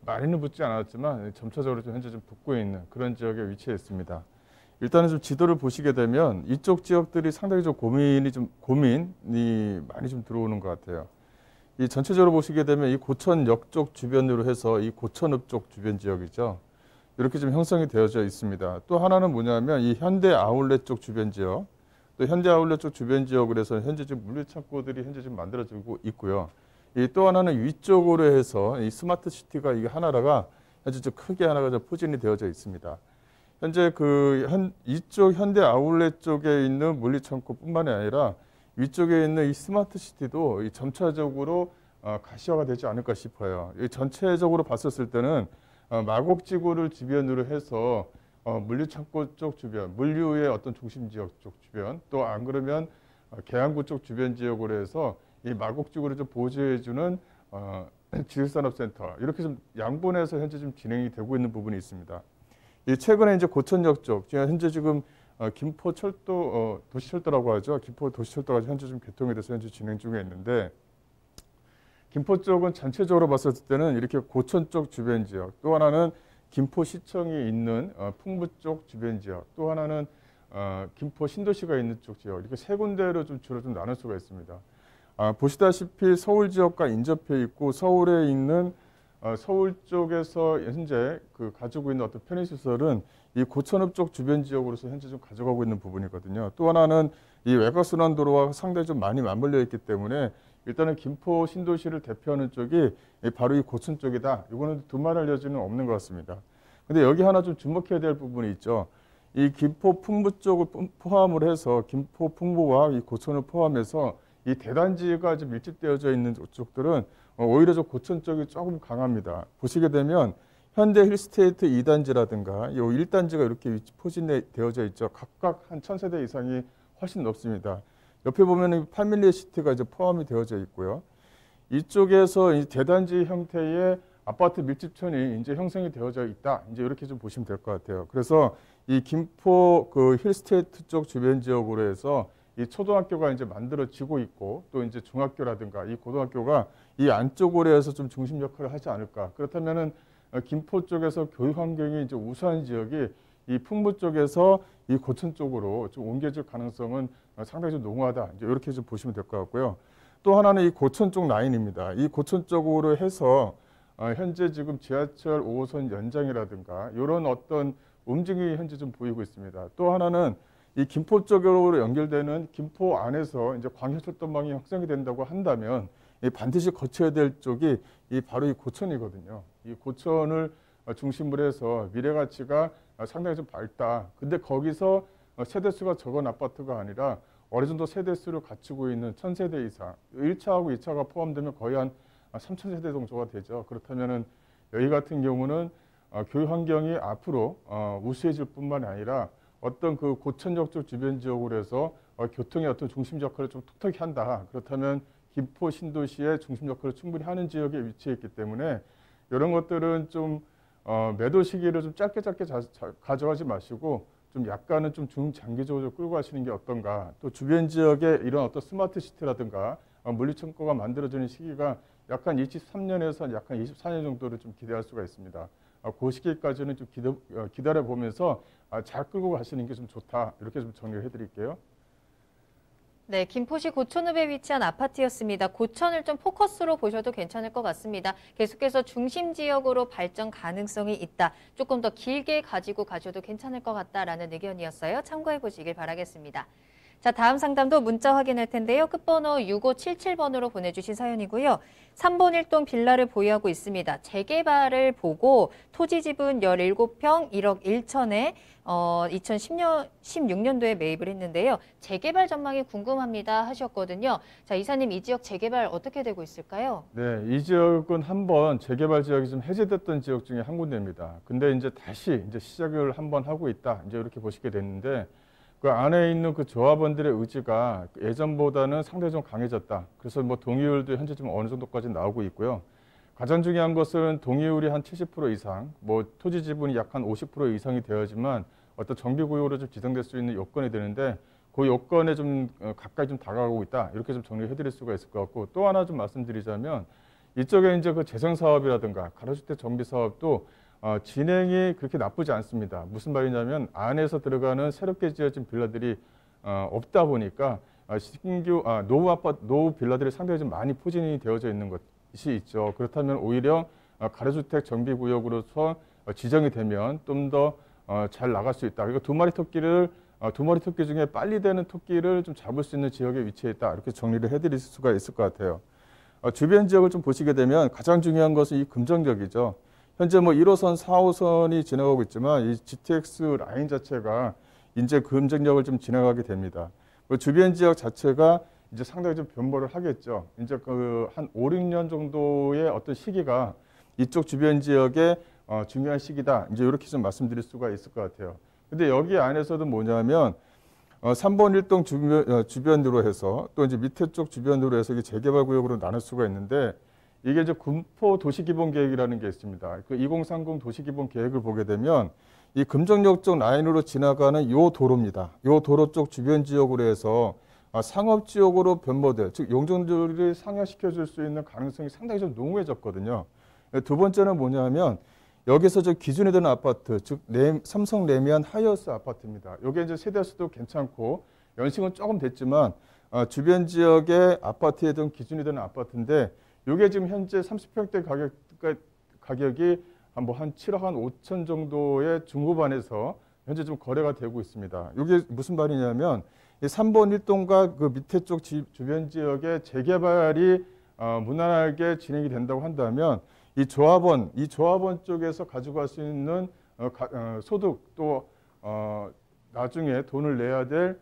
많이는 붙지 않았지만 점차적으로 좀 현재 좀 붙고 있는 그런 지역에 위치해 있습니다. 일단은 좀 지도를 보시게 되면 이쪽 지역들이 상당히 좀 고민이 많이 좀 들어오는 것 같아요. 이 전체적으로 보시게 되면 이 고천역 쪽 주변으로 해서 이 고천읍 쪽 주변 지역이죠. 이렇게 좀 형성이 되어져 있습니다. 또 하나는 뭐냐면 이 현대 아울렛 쪽 주변 지역, 또 현대 아울렛 쪽 주변 지역으로 해서 현재 지금 물류창고들이 현재 지금 만들어지고 있고요. 이 또 하나는 위쪽으로 해서 이 스마트 시티가 이게 하나가 현재 좀 크게 하나가 좀 포진이 되어져 있습니다. 현재 이쪽 현대 아울렛 쪽에 있는 물류창고뿐만이 아니라 위쪽에 있는 이 스마트 시티도 이 점차적으로 가시화가 되지 않을까 싶어요. 이 전체적으로 봤었을 때는 마곡지구를 주변으로 해서 물류창고 쪽 주변, 물류의 어떤 중심 지역 쪽 주변, 또 안 그러면 계양구 쪽 주변 지역으로 해서 이 마곡지구를 좀 보조해주는 지식산업센터 이렇게 좀 양분해서 현재 좀 진행이 되고 있는 부분이 있습니다. 이 최근에 이제 고천역 쪽, 현재 지금 김포철도 도시철도라고 하죠. 김포 도시철도가 현재 좀 개통이 돼서 현재 진행 중에 있는데. 김포 쪽은 전체적으로 봤을 때는 이렇게 고천 쪽 주변 지역, 또 하나는 김포시청이 있는 풍부 쪽 주변 지역, 또 하나는 김포 신도시가 있는 쪽 지역, 이렇게 세 군데로 좀 주로 좀 나눌 수가 있습니다. 보시다시피 서울 지역과 인접해 있고 서울에 있는 서울 쪽에서 현재 가지고 있는 어떤 편의시설은 이 고천읍 쪽 주변 지역으로서 현재 좀 가져가고 있는 부분이거든요. 또 하나는 이 외곽순환도로와 상당히 좀 많이 맞물려 있기 때문에 일단은 김포 신도시를 대표하는 쪽이 바로 이 고천 쪽이다. 이거는 두말할 여지는 없는 것 같습니다. 근데 여기 하나 좀 주목해야 될 부분이 있죠. 이 김포 풍부 쪽을 포함을 해서 김포 풍부와 이 고천을 포함해서 이 대단지가 좀 밀집되어져 있는 쪽들은 오히려 저 고천 쪽이 조금 강합니다. 보시게 되면 현대 힐스테이트 2단지라든가 이 1단지가 이렇게 포진되어져 있죠. 각각 한 1000세대 이상이 훨씬 높습니다. 옆에 보면 파밀리 시티가 이제 포함이 되어져 있고요. 이쪽에서 이 대단지 형태의 아파트 밀집촌이 이제 형성이 되어져 있다. 이제 이렇게 좀 보시면 될 것 같아요. 그래서 이 김포 힐스테이트 쪽 주변 지역으로 해서 이 초등학교가 이제 만들어지고 있고 또 이제 중학교라든가 이 고등학교가 이 안쪽으로 해서 좀 중심 역할을 하지 않을까. 그렇다면은 김포 쪽에서 교육 환경이 이제 우수한 지역이 이 풍부 쪽에서 이 고천 쪽으로 좀 옮겨질 가능성은 상당히 좀 농후하다. 이제 이렇게 좀 보시면 될 것 같고요. 또 하나는 이 고천 쪽 라인입니다. 이 고천 쪽으로 해서 현재 지금 지하철 5호선 연장이라든가 이런 어떤 움직임이 현재 좀 보이고 있습니다. 또 하나는 이 김포 쪽으로 연결되는 김포 안에서 이제 광역철도망이 형성이 된다고 한다면 반드시 거쳐야 될 쪽이 바로 이 고천이거든요. 이 고천을 중심으로 해서 미래 가치가 상당히 좀 밝다. 근데 거기서 세대수가 적은 아파트가 아니라 어느 정도 세대수를 갖추고 있는 1000세대 이상, 1차하고 2차가 포함되면 거의 한 3000세대 정도가 되죠. 그렇다면은 여기 같은 경우는 교육 환경이 앞으로 우수해질 뿐만 아니라 어떤 그 고천역 쪽 주변 지역으로 해서 교통의 어떤 중심 역할을 좀 톡톡히 한다. 그렇다면 김포 신도시의 중심 역할을 충분히 하는 지역에 위치해 있기 때문에 이런 것들은 좀 매도 시기를 좀 짧게 가져가지 마시고 좀 약간은 좀 중장기적으로 끌고 가시는 게 어떤가. 또 주변 지역에 이런 어떤 스마트 시티라든가 물리창고가 만들어지는 시기가 약간 23년에서 약간 24년 정도를 좀 기대할 수가 있습니다. 그 시기까지는 좀 기다려 보면서 잘 끌고 가시는 게 좀 좋다. 이렇게 좀 정리를 해드릴게요. 네, 김포시 고천읍에 위치한 아파트였습니다. 고천을 좀 포커스로 보셔도 괜찮을 것 같습니다. 계속해서 중심 지역으로 발전 가능성이 있다. 조금 더 길게 가지고 가셔도 괜찮을 것 같다라는 의견이었어요. 참고해 보시길 바라겠습니다. 자, 다음 상담도 문자 확인할 텐데요. 끝번호 6577번으로 보내주신 사연이고요. 3번 1동 빌라를 보유하고 있습니다. 재개발을 보고 토지 지분 17평 1억 1천에 2016년도에 매입을 했는데요. 재개발 전망이 궁금합니다 하셨거든요. 자, 이사님, 이 지역 재개발 어떻게 되고 있을까요? 네, 이 지역은 한번 재개발 지역이 좀 해제됐던 지역 중에 한 군데입니다. 근데 이제 다시 시작을 한번 하고 있다. 이제 이렇게 보시게 됐는데 그 안에 있는 그 조합원들의 의지가 예전보다는 상당히 좀 강해졌다. 그래서 뭐 동의율도 현재 좀 어느 정도까지 나오고 있고요. 가장 중요한 것은 동의율이 한 70% 이상, 뭐 토지 지분이 약 한 50% 이상이 되어야지만 어떤 정비구역으로 좀 지정될 수 있는 요건이 되는데 그 요건에 좀 가까이 좀 다가가고 있다. 이렇게 좀 정리해드릴 수가 있을 것 같고, 또 하나 좀 말씀드리자면 이쪽에 이제 그 재생 사업이라든가 가로주택 정비 사업도 진행이 그렇게 나쁘지 않습니다. 무슨 말이냐면 안에서 들어가는 새롭게 지어진 빌라들이 없다 보니까 신규 노후 빌라들이 상당히 좀 많이 포진이 되어져 있는 것이 있죠. 그렇다면 오히려 가로주택 정비구역으로서 지정이 되면 좀 더 잘 나갈 수 있다. 그리고 두 마리 토끼 중에 빨리 되는 토끼를 좀 잡을 수 있는 지역에 위치해 있다. 이렇게 정리를 해드릴 수가 있을 것 같아요. 주변 지역을 좀 보시게 되면 가장 중요한 것은 이 금정역이죠. 현재 뭐 1호선, 4호선이 지나가고 있지만 이 GTX 라인 자체가 이제 금정역을 좀 지나가게 됩니다. 그 주변 지역 자체가 이제 상당히 좀 변모를 하겠죠. 이제 그 한 5, 6년 정도의 어떤 시기가 이쪽 주변 지역의 중요한 시기다. 이제 이렇게 좀 말씀드릴 수가 있을 것 같아요. 근데 여기 안에서도 뭐냐면 3번 1동 주변으로 해서 또 이제 밑에 쪽 주변으로 해서 이게 재개발 구역으로 나눌 수가 있는데 이게 이제 군포 도시기본계획이라는 게 있습니다. 그 2030 도시기본계획을 보게 되면 이 금정역 쪽 라인으로 지나가는 요 도로입니다. 요 도로 쪽 주변 지역으로 해서 상업 지역으로 변모될, 즉 용적률을 상향시켜줄 수 있는 가능성이 상당히 좀 농후해졌거든요. 두 번째는 뭐냐면 여기서 저 기준이 되는 아파트, 즉 삼성 레미안 하이어스 아파트입니다. 여기 이제 세대수도 괜찮고 연식은 조금 됐지만 주변 지역의 아파트에 든 기준이 되는 아파트인데 이게 지금 현재 30평대 가격이 한 7억 한 5천 정도의 중후반에서 현재 좀 거래가 되고 있습니다. 이게 무슨 말이냐면 이 3번 1동과 그 밑에 쪽 주변 지역의 재개발이 무난하게 진행이 된다고 한다면 이 조합원 쪽에서 가져갈 수 있는 소득 또 나중에 돈을 내야 될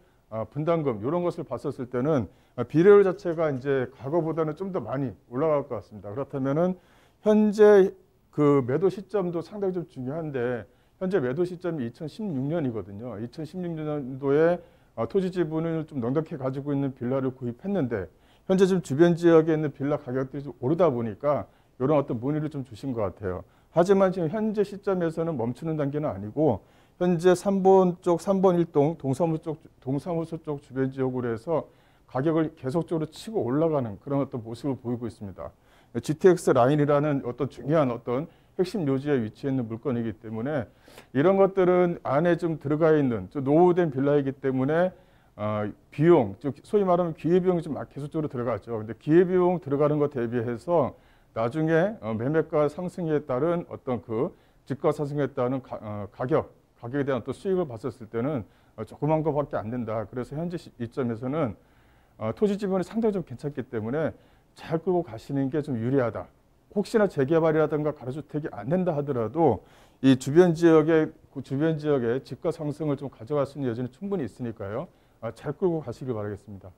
분담금 이런 것을 봤었을 때는 비례율 자체가 이제 과거보다는 좀 더 많이 올라갈 것 같습니다. 그렇다면은 현재 그 매도 시점도 상당히 좀 중요한데 현재 매도 시점이 2016년이거든요. 2016년도에 토지 지분을 좀 넉넉히 가지고 있는 빌라를 구입했는데 현재 지금 주변 지역에 있는 빌라 가격들이 좀 오르다 보니까 이런 어떤 문의를 좀 주신 것 같아요. 하지만 지금 현재 시점에서는 멈추는 단계는 아니고 현재 3번 1동 동사무소 쪽 주변 지역으로 해서 가격을 계속적으로 치고 올라가는 그런 어떤 모습을 보이고 있습니다. GTX 라인이라는 어떤 중요한 어떤 핵심 요지에 위치해 있는 물건이기 때문에 이런 것들은 안에 좀 들어가 있는 노후된 빌라이기 때문에 비용, 즉 소위 말하면 기회비용이 좀 계속적으로 들어가죠. 근데 기회비용 들어가는 것 대비해서 나중에 매매가 상승에 따른 어떤 그 집가 상승에 따른 가격에 대한 또 수익을 봤었을 때는 조그만 것밖에 안 된다. 그래서 현재 이점에서는 토지 지분이 상당히 좀 괜찮기 때문에 잘 끌고 가시는 게 좀 유리하다. 혹시나 재개발이라든가 가로주택이 안 된다 하더라도 이 주변 지역의 집가 상승을 좀 가져갈 수 있는 여지는 충분히 있으니까요. 잘 끌고 가시길 바라겠습니다.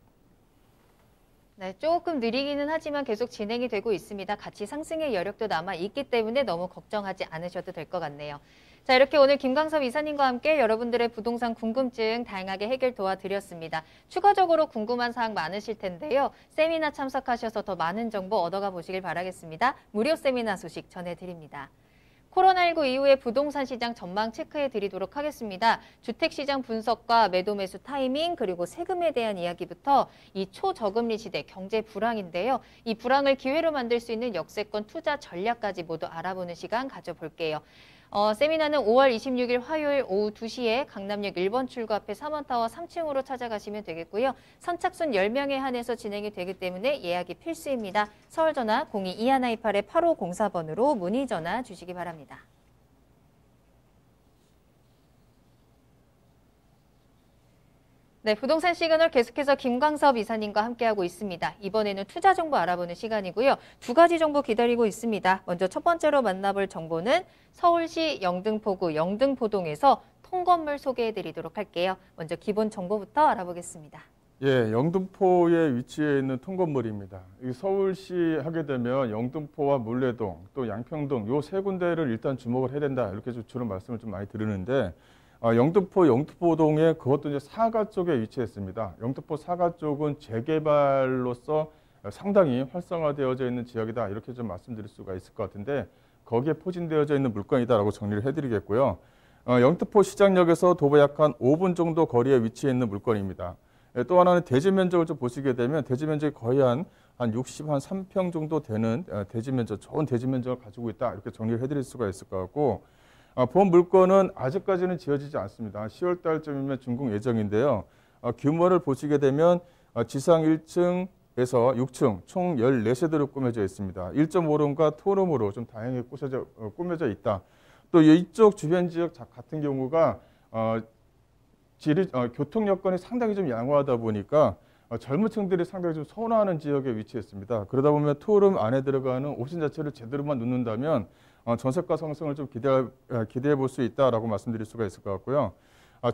네, 조금 느리기는 하지만 계속 진행이 되고 있습니다. 같이 상승의 여력도 남아 있기 때문에 너무 걱정하지 않으셔도 될 것 같네요. 자, 이렇게 오늘 김광섭 이사님과 함께 여러분들의 부동산 궁금증 다양하게 해결 도와드렸습니다. 추가적으로 궁금한 사항 많으실 텐데요. 세미나 참석하셔서 더 많은 정보 얻어가 보시길 바라겠습니다. 무료 세미나 소식 전해드립니다. 코로나19 이후의 부동산 시장 전망 체크해 드리도록 하겠습니다. 주택시장 분석과 매도 매수 타이밍 그리고 세금에 대한 이야기부터 이 초저금리 시대 경제 불황인데요. 이 불황을 기회로 만들 수 있는 역세권 투자 전략까지 모두 알아보는 시간 가져볼게요. 세미나는 5월 26일 화요일 오후 2시에 강남역 1번 출구 앞에 3원타워 3층으로 찾아가시면 되겠고요. 선착순 10명에 한해서 진행이 되기 때문에 예약이 필수입니다. 서울전화 02-2128-8504번으로 문의 전화 주시기 바랍니다. 네, 부동산 시그널 계속해서 김광섭 이사님과 함께하고 있습니다. 이번에는 투자 정보 알아보는 시간이고요. 두 가지 정보 기다리고 있습니다. 먼저 첫 번째로 만나볼 정보는 서울시 영등포구 영등포동에서 통건물 소개해드리도록 할게요. 먼저 기본 정보부터 알아보겠습니다. 예, 영등포에 위치해 있는 통건물입니다. 서울시 하게 되면 영등포와 물레동 또 양평동 요 세 군데를 일단 주목을 해야 된다 이렇게 주로 말씀을 좀 많이 드리는데 영등포동에 그것도 이제 사가 쪽에 위치했습니다. 영등포 사가 쪽은 재개발로서 상당히 활성화되어져 있는 지역이다 이렇게 좀 말씀드릴 수가 있을 것 같은데 거기에 포진되어져 있는 물건이다라고 정리를 해드리겠고요. 영등포 시장역에서 도보 약 한 5분 정도 거리에 위치해 있는 물건입니다. 또 하나는 대지 면적을 좀 보시게 되면 대지 면적이 거의 한 63평 정도 되는 대지 면적, 좋은 대지 면적을 가지고 있다 이렇게 정리를 해드릴 수가 있을 것 같고. 본 물건은 아직까지는 지어지지 않습니다. 10월 달쯤이면 준공 예정인데요. 규모를 보시게 되면 지상 1층에서 6층 총 14세대로 꾸며져 있습니다. 1.5룸과 투룸으로 좀 다양하게 꾸며져 있다. 또 이쪽 주변 지역 같은 경우가 교통 여건이 상당히 좀 양호하다 보니까 젊은 층들이 상당히 좀 선호하는 지역에 위치했습니다. 그러다 보면 투룸 안에 들어가는 옵션 자체를 제대로만 놓는다면 전세가 상승을 좀 기대해 볼 수 있다라고 말씀드릴 수가 있을 것 같고요.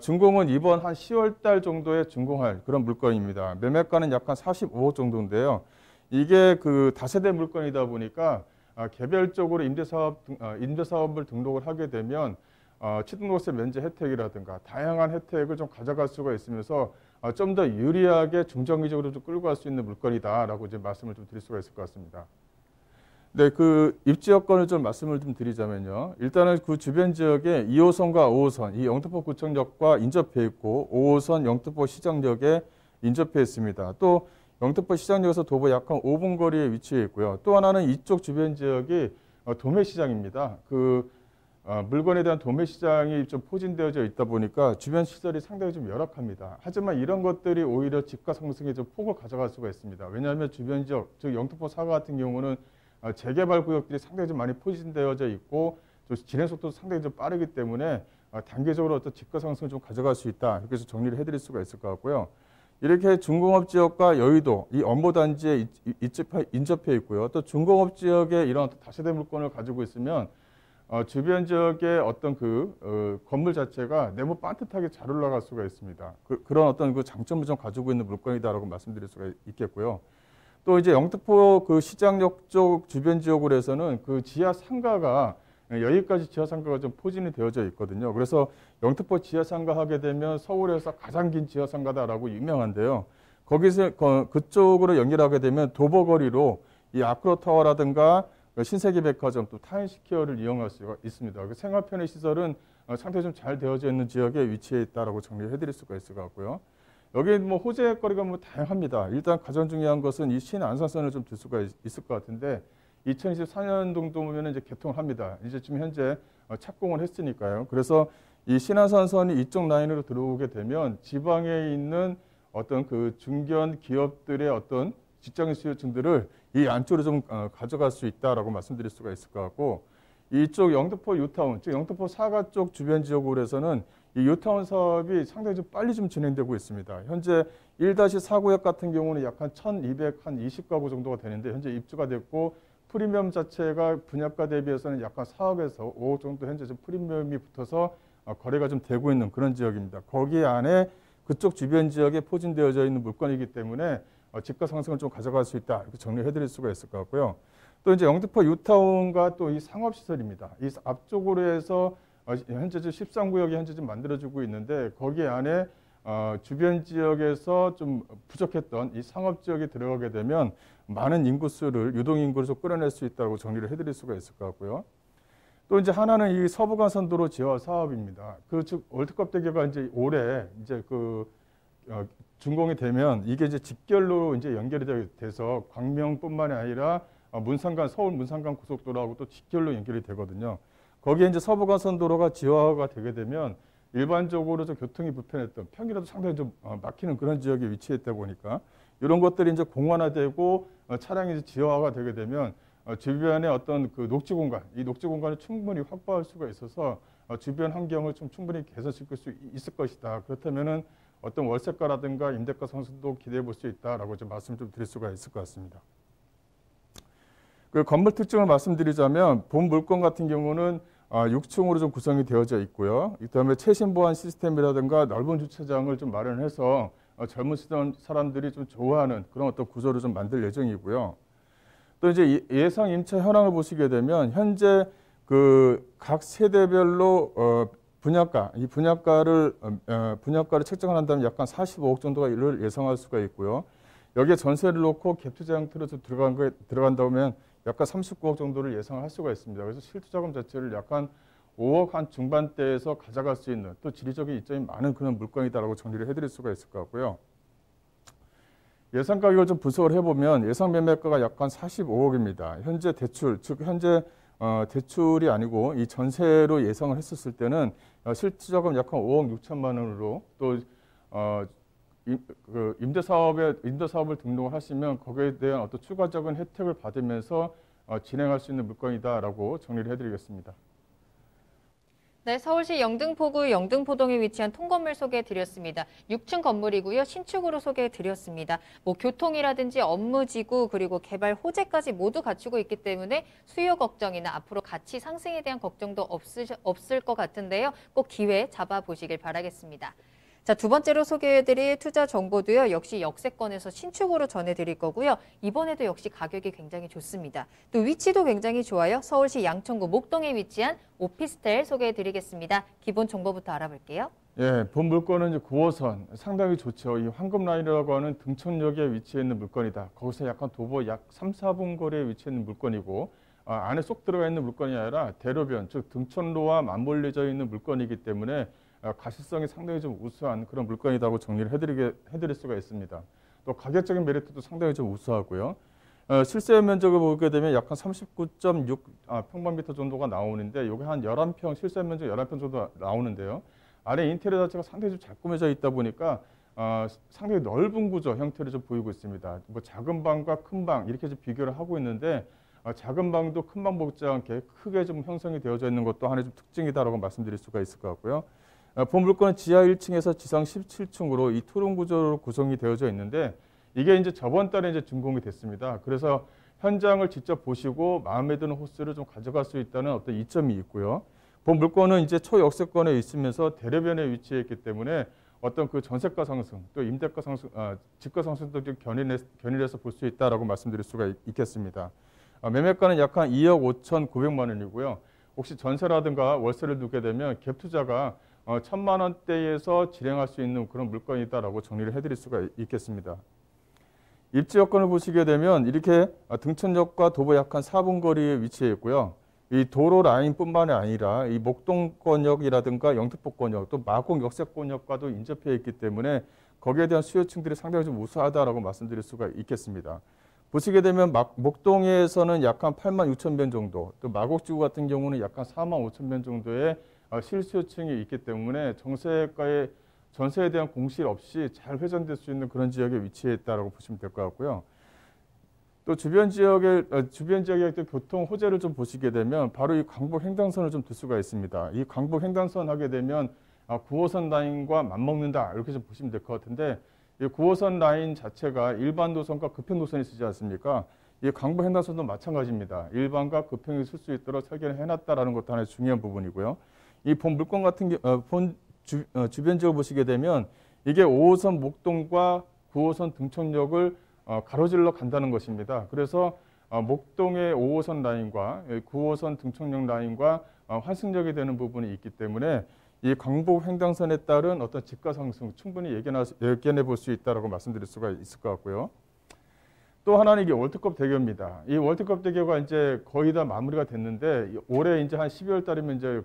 준공은 이번 한 10월 달 정도에 준공할 그런 물건입니다. 매매가는 약 한 45억 정도인데요. 이게 그 다세대 물건이다 보니까 개별적으로 임대사업을 등록을 하게 되면 취등록세 면제 혜택이라든가 다양한 혜택을 좀 가져갈 수가 있으면서 좀 더 유리하게 중장기적으로 좀 끌고 갈 수 있는 물건이다라고 이제 말씀을 좀 드릴 수가 있을 것 같습니다. 네, 그 입지 여건을 좀 말씀을 좀 드리자면요. 일단은 그 주변 지역에 2호선과 5호선, 이 영등포 구청역과 인접해 있고 5호선 영등포 시장역에 인접해 있습니다. 또 영등포 시장역에서 도보 약 한 5분 거리에 위치해 있고요. 또 하나는 이쪽 주변 지역이 도매시장입니다. 물건에 대한 도매시장이 좀 포진되어져 있다 보니까 주변 시설이 상당히 좀 열악합니다. 하지만 이런 것들이 오히려 집가 상승에 좀 폭을 가져갈 수가 있습니다. 왜냐하면 주변 지역, 즉 영등포 사가 같은 경우는 재개발 구역들이 상당히 좀 많이 포진되어져 있고 진행 속도도 상당히 좀 빠르기 때문에 단계적으로 어떤 집가 상승을 좀 가져갈 수 있다. 이렇게 해서 정리를 해드릴 수가 있을 것 같고요. 이렇게 중공업 지역과 여의도, 이 업무단지에 인접해 있고요. 또 중공업 지역에 이런 다세대 물건을 가지고 있으면 주변 지역의 어떤 건물 자체가 네모 반듯하게 잘 올라갈 수가 있습니다. 그런 어떤 그 장점을 좀 가지고 있는 물건이다라고 말씀드릴 수가 있겠고요. 또 이제 영등포 그 시장역 쪽 주변 지역으로 해서는 그 지하 상가가 여기까지 지하 상가가 좀 포진이 되어져 있거든요. 그래서 영등포 지하 상가 하게 되면 서울에서 가장 긴 지하 상가다라고 유명한데요. 거기서 그쪽으로 연결하게 되면 도보거리로 이 아크로타워라든가 신세계 백화점 또 타임스퀘어를 이용할 수가 있습니다. 생활 편의 시설은 상당히 좀 잘 되어져 있는 지역에 위치해 있다라고 정리를 해드릴 수가 있을 것 같고요. 여기 호재거리가 다양합니다. 일단 가장 중요한 것은 이 신안산선을 좀 들 수가 있을 것 같은데 2024년 정도면 이제 개통을 합니다. 이제 지금 현재 착공을 했으니까요. 그래서 이 신안산선이 이쪽 라인으로 들어오게 되면 지방에 있는 어떤 그 중견 기업들의 어떤 직장인 수요층들을 이 안쪽으로 좀 가져갈 수 있다라고 말씀드릴 수가 있을 것 같고 이쪽 영등포 유타운, 즉 영등포 사가 쪽 주변 지역으로 해서는 이 유타운 사업이 상당히 좀 빨리 좀 진행되고 있습니다. 현재 1-4구역 같은 경우는 약 한 1,220가구 정도가 되는데 현재 입주가 됐고 프리미엄 자체가 분양가 대비해서는 약간 4억에서 5억 정도 현재 좀 프리미엄이 붙어서 거래가 좀 되고 있는 그런 지역입니다. 거기 안에 그쪽 주변 지역에 포진되어져 있는 물건이기 때문에 집가 상승을 좀 가져갈 수 있다 이렇게 정리해드릴 수가 있을 것 같고요. 또 이제 영등포 유타운과 또 이 상업시설입니다. 이 앞쪽으로 해서 현재 13구역이 현재 좀 만들어지고 있는데 거기 안에 주변 지역에서 좀 부족했던 이 상업 지역에 들어가게 되면 많은 인구수를 유동인구를 좀 끌어낼 수 있다고 정리를 해드릴 수가 있을 것 같고요. 또 이제 하나는 이 서부간선도로 지하 사업입니다. 즉 월드컵 대교가 이제 올해 이제 준공이 되면 이게 이제 직결로 이제 연결이 돼서 광명뿐만이 아니라 서울 문산간 고속도로하고 또 직결로 연결이 되거든요. 거기에 이제 서부간선도로가 지하화가 되게 되면 일반적으로 좀 교통이 불편했던 평일에도 상당히 좀 막히는 그런 지역에 위치했다 보니까 이런 것들이 이제 공원화되고 차량이 이제 지하화가 되게 되면 주변에 어떤 그 녹지 공간, 이 녹지 공간을 충분히 확보할 수가 있어서 주변 환경을 좀 충분히 개선시킬 수 있을 것이다. 그렇다면은 어떤 월세가라든가 임대가 상승도 기대해 볼 수 있다라고 좀 말씀 좀 드릴 수가 있을 것 같습니다. 그 건물 특징을 말씀드리자면 본 물건 같은 경우는 6층으로 좀 구성이 되어져 있고요. 그다음에 최신 보안 시스템이라든가 넓은 주차장을 좀 마련해서 젊은 사람들이 좀 좋아하는 그런 어떤 구조를 좀 만들 예정이고요. 또 이제 예상 임차 현황을 보시게 되면 현재 그 각 세대별로 분양가, 이 분양가를 책정을 한다면 약간 45억 정도가 이를 예상할 수가 있고요. 여기에 전세를 놓고 갭 투자 형태로 들어간다면 약간 39억 정도를 예상할 수가 있습니다. 그래서 실투자금 자체를 약간 5억 한 중반대에서 가져갈 수 있는 또 지리적인 이점이 많은 그런 물건이다라고 정리를 해드릴 수가 있을 것 같고요. 예상 가격을 좀 분석을 해보면 예상 매매가가 약간 45억입니다. 현재 대출, 즉 현재 대출이 아니고 이 전세로 예상을 했었을 때는 실투자금 약간 5억 6천만 원으로 또 임대사업을 등록을 하시면 거기에 대한 어떤 추가적인 혜택을 받으면서 진행할 수 있는 물건이다라고 정리를 해드리겠습니다. 네, 서울시 영등포구 영등포동에 위치한 통건물 소개해드렸습니다. 6층 건물이고요. 신축으로 소개해드렸습니다. 교통이라든지 업무지구 그리고 개발 호재까지 모두 갖추고 있기 때문에 수요 걱정이나 앞으로 가치 상승에 대한 걱정도 없을 것 같은데요. 꼭 기회 잡아보시길 바라겠습니다. 자, 두 번째로 소개해드릴 투자 정보도요. 역시 역세권에서 신축으로 전해드릴 거고요. 이번에도 역시 가격이 굉장히 좋습니다. 또 위치도 굉장히 좋아요. 서울시 양천구 목동에 위치한 오피스텔 소개해드리겠습니다. 기본 정보부터 알아볼게요. 예, 본 물건은 이제 9호선 상당히 좋죠. 이 황금라인이라고 하는 등촌역에 위치해 있는 물건이다. 거기서 약간 도보 약 3, 4분 거리에 위치해 있는 물건이고 안에 쏙 들어가 있는 물건이 아니라 대로변, 즉 등촌로와 맞물려져 있는 물건이기 때문에 가시성이 상당히 좀 우수한 그런 물건이라고 정리를 해드릴 수가 있습니다. 또 가격적인 메리트도 상당히 좀 우수하고요. 실세 면적을 보게 되면 약간 39.6 평방미터 정도가 나오는데 이게 한 11평, 실세 면적 11평 정도 나오는데요. 안에 인테리어 자체가 상당히 좀 잘 꾸며져 있다 보니까 상당히 넓은 구조 형태를 좀 보이고 있습니다. 작은 방과 큰 방 이렇게 좀 비교를 하고 있는데 작은 방도 큰 방 먹지 않게 크게 좀 형성이 되어져 있는 것도 하나의 좀 특징이다라고 말씀드릴 수가 있을 것 같고요. 본 물건은 지하 1층에서 지상 17층으로 이 투룸 구조로 구성이 되어져 있는데 이게 이제 저번 달에 이제 준공이 됐습니다. 그래서 현장을 직접 보시고 마음에 드는 호수를 좀 가져갈 수 있다는 어떤 이점이 있고요. 본 물건은 이제 초역세권에 있으면서 대로변에 위치해 있기 때문에 어떤 그 전세가 상승, 또 임대가 상승, 집가 상승도 좀 견인해서 볼 수 있다라고 말씀드릴 수가 있겠습니다. 매매가는 약 한 2억 5,900만 원이고요. 혹시 전세라든가 월세를 두게 되면 갭 투자가 1,000만 원대에서 진행할 수 있는 그런 물건이다라고 정리를 해드릴 수가 있겠습니다. 입지 여건을 보시게 되면 이렇게 등촌역과 도보 약 한 4분 거리에 위치해 있고요. 이 도로 라인뿐만이 아니라 이 목동권역이라든가 영등포권역 또 마곡 역세권역과도 인접해 있기 때문에 거기에 대한 수요층들이 상당히 좀 우수하다라고 말씀드릴 수가 있겠습니다. 보시게 되면 목동에서는 약 한 8만 6천 변 정도, 또 마곡지구 같은 경우는 약 한 4만 5천 변 정도의 실수요층이 있기 때문에 전세에 대한 공실 없이 잘 회전될 수 있는 그런 지역에 위치해 있다라고 보시면 될 것 같고요. 또 주변 지역의 교통 호재를 좀 보시게 되면 바로 이 광복 횡단선을 좀 들 수가 있습니다. 이 광복 횡단선 하게 되면 9호선 라인과 맞먹는다 이렇게 좀 보시면 될 것 같은데 이 9호선 라인 자체가 일반 노선과 급행 노선이 쓰지 않습니까? 이 강북 횡단선도 마찬가지입니다. 일반과 급행이 쓸 수 있도록 설계를 해놨다라는 것도 하나의 중요한 부분이고요. 이 본 물건 같은 주변 지역 보시게 되면 이게 5호선 목동과 9호선 등촌역을 가로질러 간다는 것입니다. 그래서 목동의 5호선 라인과 9호선 등촌역 라인과 환승역이 되는 부분이 있기 때문에 이 강북 횡단선에 따른 어떤 집가 상승 충분히 예견해 볼 수 있다라고 말씀드릴 수가 있을 것 같고요. 또 하나는 이게 월드컵 대교입니다. 이 월드컵 대교가 이제 거의 다 마무리가 됐는데 올해 이제 한 12월 달이면 이제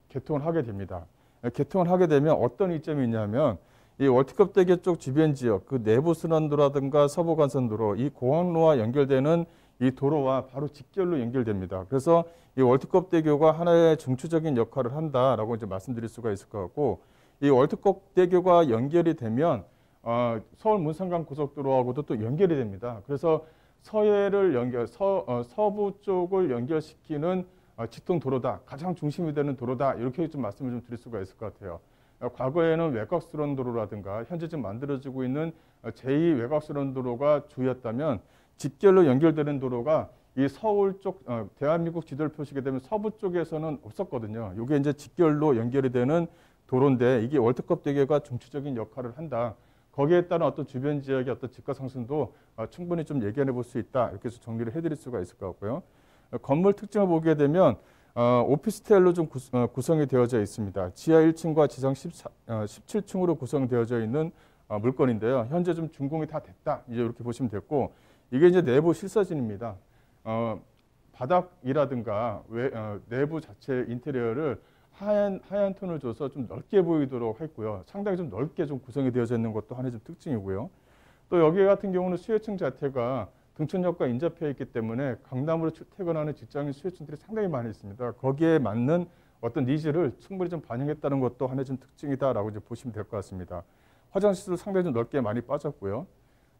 개통을 하게 됩니다. 개통을 하게 되면 어떤 이점이 있냐면 이 월드컵 대교 쪽 주변 지역 그 내부순환도라든가 서부간선도로 이 공항로와 연결되는 이 도로와 바로 직결로 연결됩니다. 그래서 이 월드컵 대교가 하나의 중추적인 역할을 한다라고 이제 말씀드릴 수가 있을 것 같고, 이 월드컵 대교가 연결이 되면 서울 문산강 고속도로하고도 또 연결이 됩니다. 그래서 서해를 서부 쪽을 연결시키는 직통 도로다, 가장 중심이 되는 도로다, 이렇게 좀 말씀을 좀 드릴 수가 있을 것 같아요. 과거에는 외곽순환 도로라든가 현재 지금 만들어지고 있는 제2 외곽순환 도로가 주였다면 직결로 연결되는 도로가 이 서울 쪽 대한민국 지도를 펴시게 되면 서부 쪽에서는 없었거든요. 이게 이제 직결로 연결이 되는 도로인데 이게 월드컵 대교가 중추적인 역할을 한다. 거기에 따른 어떤 주변 지역의 어떤 집가 상승도 충분히 좀 예견해 볼 수 있다. 이렇게 해서 정리를 해드릴 수가 있을 것 같고요. 건물 특징을 보게 되면 오피스텔로 좀 구성이 되어져 있습니다. 지하 1층과 지상 17층으로 구성되어져 있는 물건인데요. 현재 좀 준공이 다 됐다. 이제 이렇게 보시면 됐고, 이게 이제 내부 실사진입니다. 바닥이라든가 내부 자체 인테리어를 하얀 톤을 줘서 좀 넓게 보이도록 했고요. 상당히 좀 넓게 좀 구성이 되어져 있는 것도 하나의 좀 특징이고요. 또 여기 같은 경우는 수요층 자체가 등촌역과 인접해 있기 때문에 강남으로 출퇴근하는 직장인 수요층들이 상당히 많이 있습니다. 거기에 맞는 어떤 니즈를 충분히 좀 반영했다는 것도 하나의 좀 특징이다라고 이제 보시면 될 것 같습니다. 화장실도 상당히 좀 넓게 많이 빠졌고요.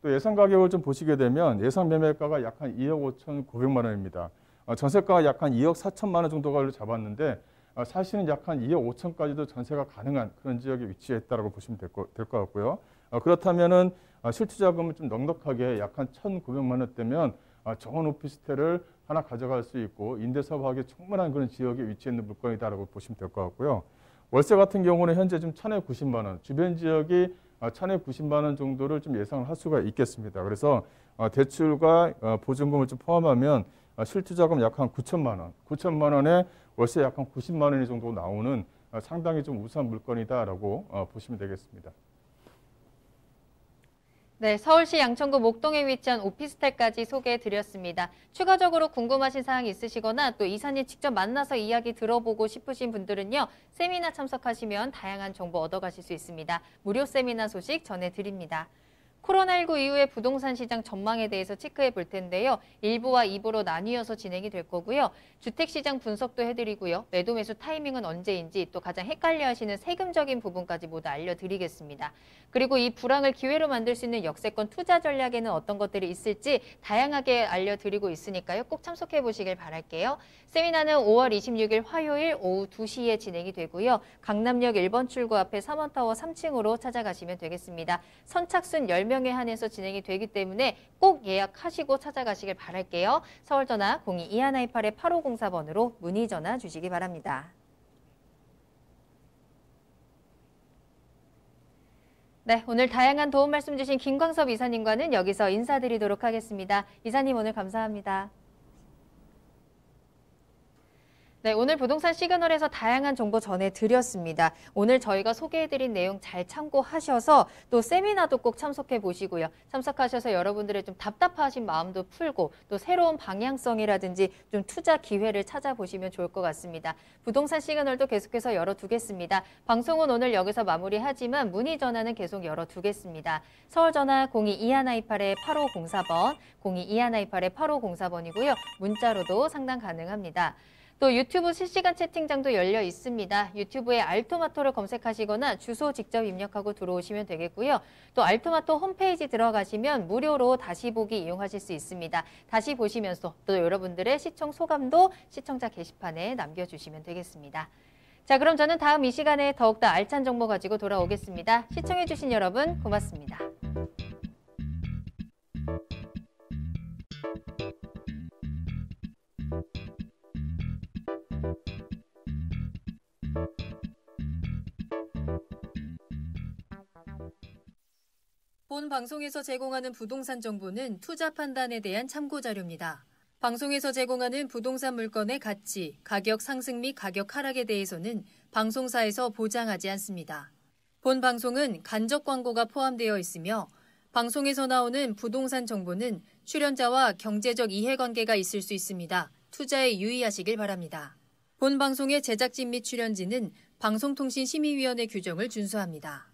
또 예상 가격을 좀 보시게 되면 예상 매매가가 약 한 2억 5,900만 원입니다. 전세가가 약 한 2억 4천만 원 정도가 잡았는데 사실은 약 한 2억 5천까지도 전세가 가능한 그런 지역에 위치했다라고 보시면 될 것 같고요. 그렇다면은 실투자금을 좀 넉넉하게 약 한 1,900만 원대면 좋은 오피스텔을 하나 가져갈 수 있고 임대사업하기 충분한 그런 지역에 위치해 있는 물건이다라고 보시면 될 것 같고요. 월세 같은 경우는 현재 좀 1,090만 원, 주변 지역이 1,090만 원 정도를 좀 예상을 할 수가 있겠습니다. 그래서 대출과 보증금을 좀 포함하면 실투자금 약 한 9천만 원, 9천만 원에 월세 약 한 90만 원이 정도 나오는 상당히 좀 우수한 물건이다라고 보시면 되겠습니다. 네, 서울시 양천구 목동에 위치한 오피스텔까지 소개해드렸습니다. 추가적으로 궁금하신 사항 있으시거나 또 이사님 직접 만나서 이야기 들어보고 싶으신 분들은요, 세미나 참석하시면 다양한 정보 얻어가실 수 있습니다. 무료 세미나 소식 전해드립니다. 코로나19 이후의 부동산 시장 전망에 대해서 체크해 볼 텐데요. 1부와 2부로 나뉘어서 진행이 될 거고요. 주택시장 분석도 해드리고요. 매도 매수 타이밍은 언제인지 또 가장 헷갈려하시는 세금적인 부분까지 모두 알려드리겠습니다. 그리고 이 불황을 기회로 만들 수 있는 역세권 투자 전략에는 어떤 것들이 있을지 다양하게 알려드리고 있으니까요. 꼭 참석해 보시길 바랄게요. 세미나는 5월 26일 화요일 오후 2시에 진행이 되고요. 강남역 1번 출구 앞에 3원타워 3층으로 찾아가시면 되겠습니다. 선착순 10명에 한해서 진행이 되기 때문에 꼭 예약하시고 찾아가시길 바랄게요. 서울전화 02-2128-8504번으로 문의 전화 주시기 바랍니다. 네, 오늘 다양한 도움 말씀 주신 김광섭 이사님과는 여기서 인사드리도록 하겠습니다. 이사님 오늘 감사합니다. 네, 오늘 부동산 시그널에서 다양한 정보 전해드렸습니다. 오늘 저희가 소개해드린 내용 잘 참고하셔서 또 세미나도 꼭 참석해 보시고요. 참석하셔서 여러분들의 좀 답답하신 마음도 풀고 또 새로운 방향성이라든지 좀 투자 기회를 찾아보시면 좋을 것 같습니다. 부동산 시그널도 계속해서 열어두겠습니다. 방송은 오늘 여기서 마무리하지만 문의 전화는 계속 열어두겠습니다. 서울전화 02-2128-8504번, 02-2128-8504번이고요. 문자로도 상담 가능합니다. 또 유튜브 실시간 채팅장도 열려 있습니다. 유튜브에 알토마토를 검색하시거나 주소 직접 입력하고 들어오시면 되겠고요. 또 알토마토 홈페이지 들어가시면 무료로 다시 보기 이용하실 수 있습니다. 다시 보시면서 또 여러분들의 시청 소감도 시청자 게시판에 남겨주시면 되겠습니다. 자, 그럼 저는 다음 이 시간에 더욱더 알찬 정보 가지고 돌아오겠습니다. 시청해주신 여러분 고맙습니다. 본 방송에서 제공하는 부동산 정보는 투자 판단에 대한 참고 자료입니다. 방송에서 제공하는 부동산 물건의 가치, 가격 상승 및 가격 하락에 대해서는 방송사에서 보장하지 않습니다. 본 방송은 간접 광고가 포함되어 있으며 방송에서 나오는 부동산 정보는 출연자와 경제적 이해관계가 있을 수 있습니다. 투자에 유의하시길 바랍니다. 본 방송의 제작진 및 출연진은 방송통신심의위원회 규정을 준수합니다.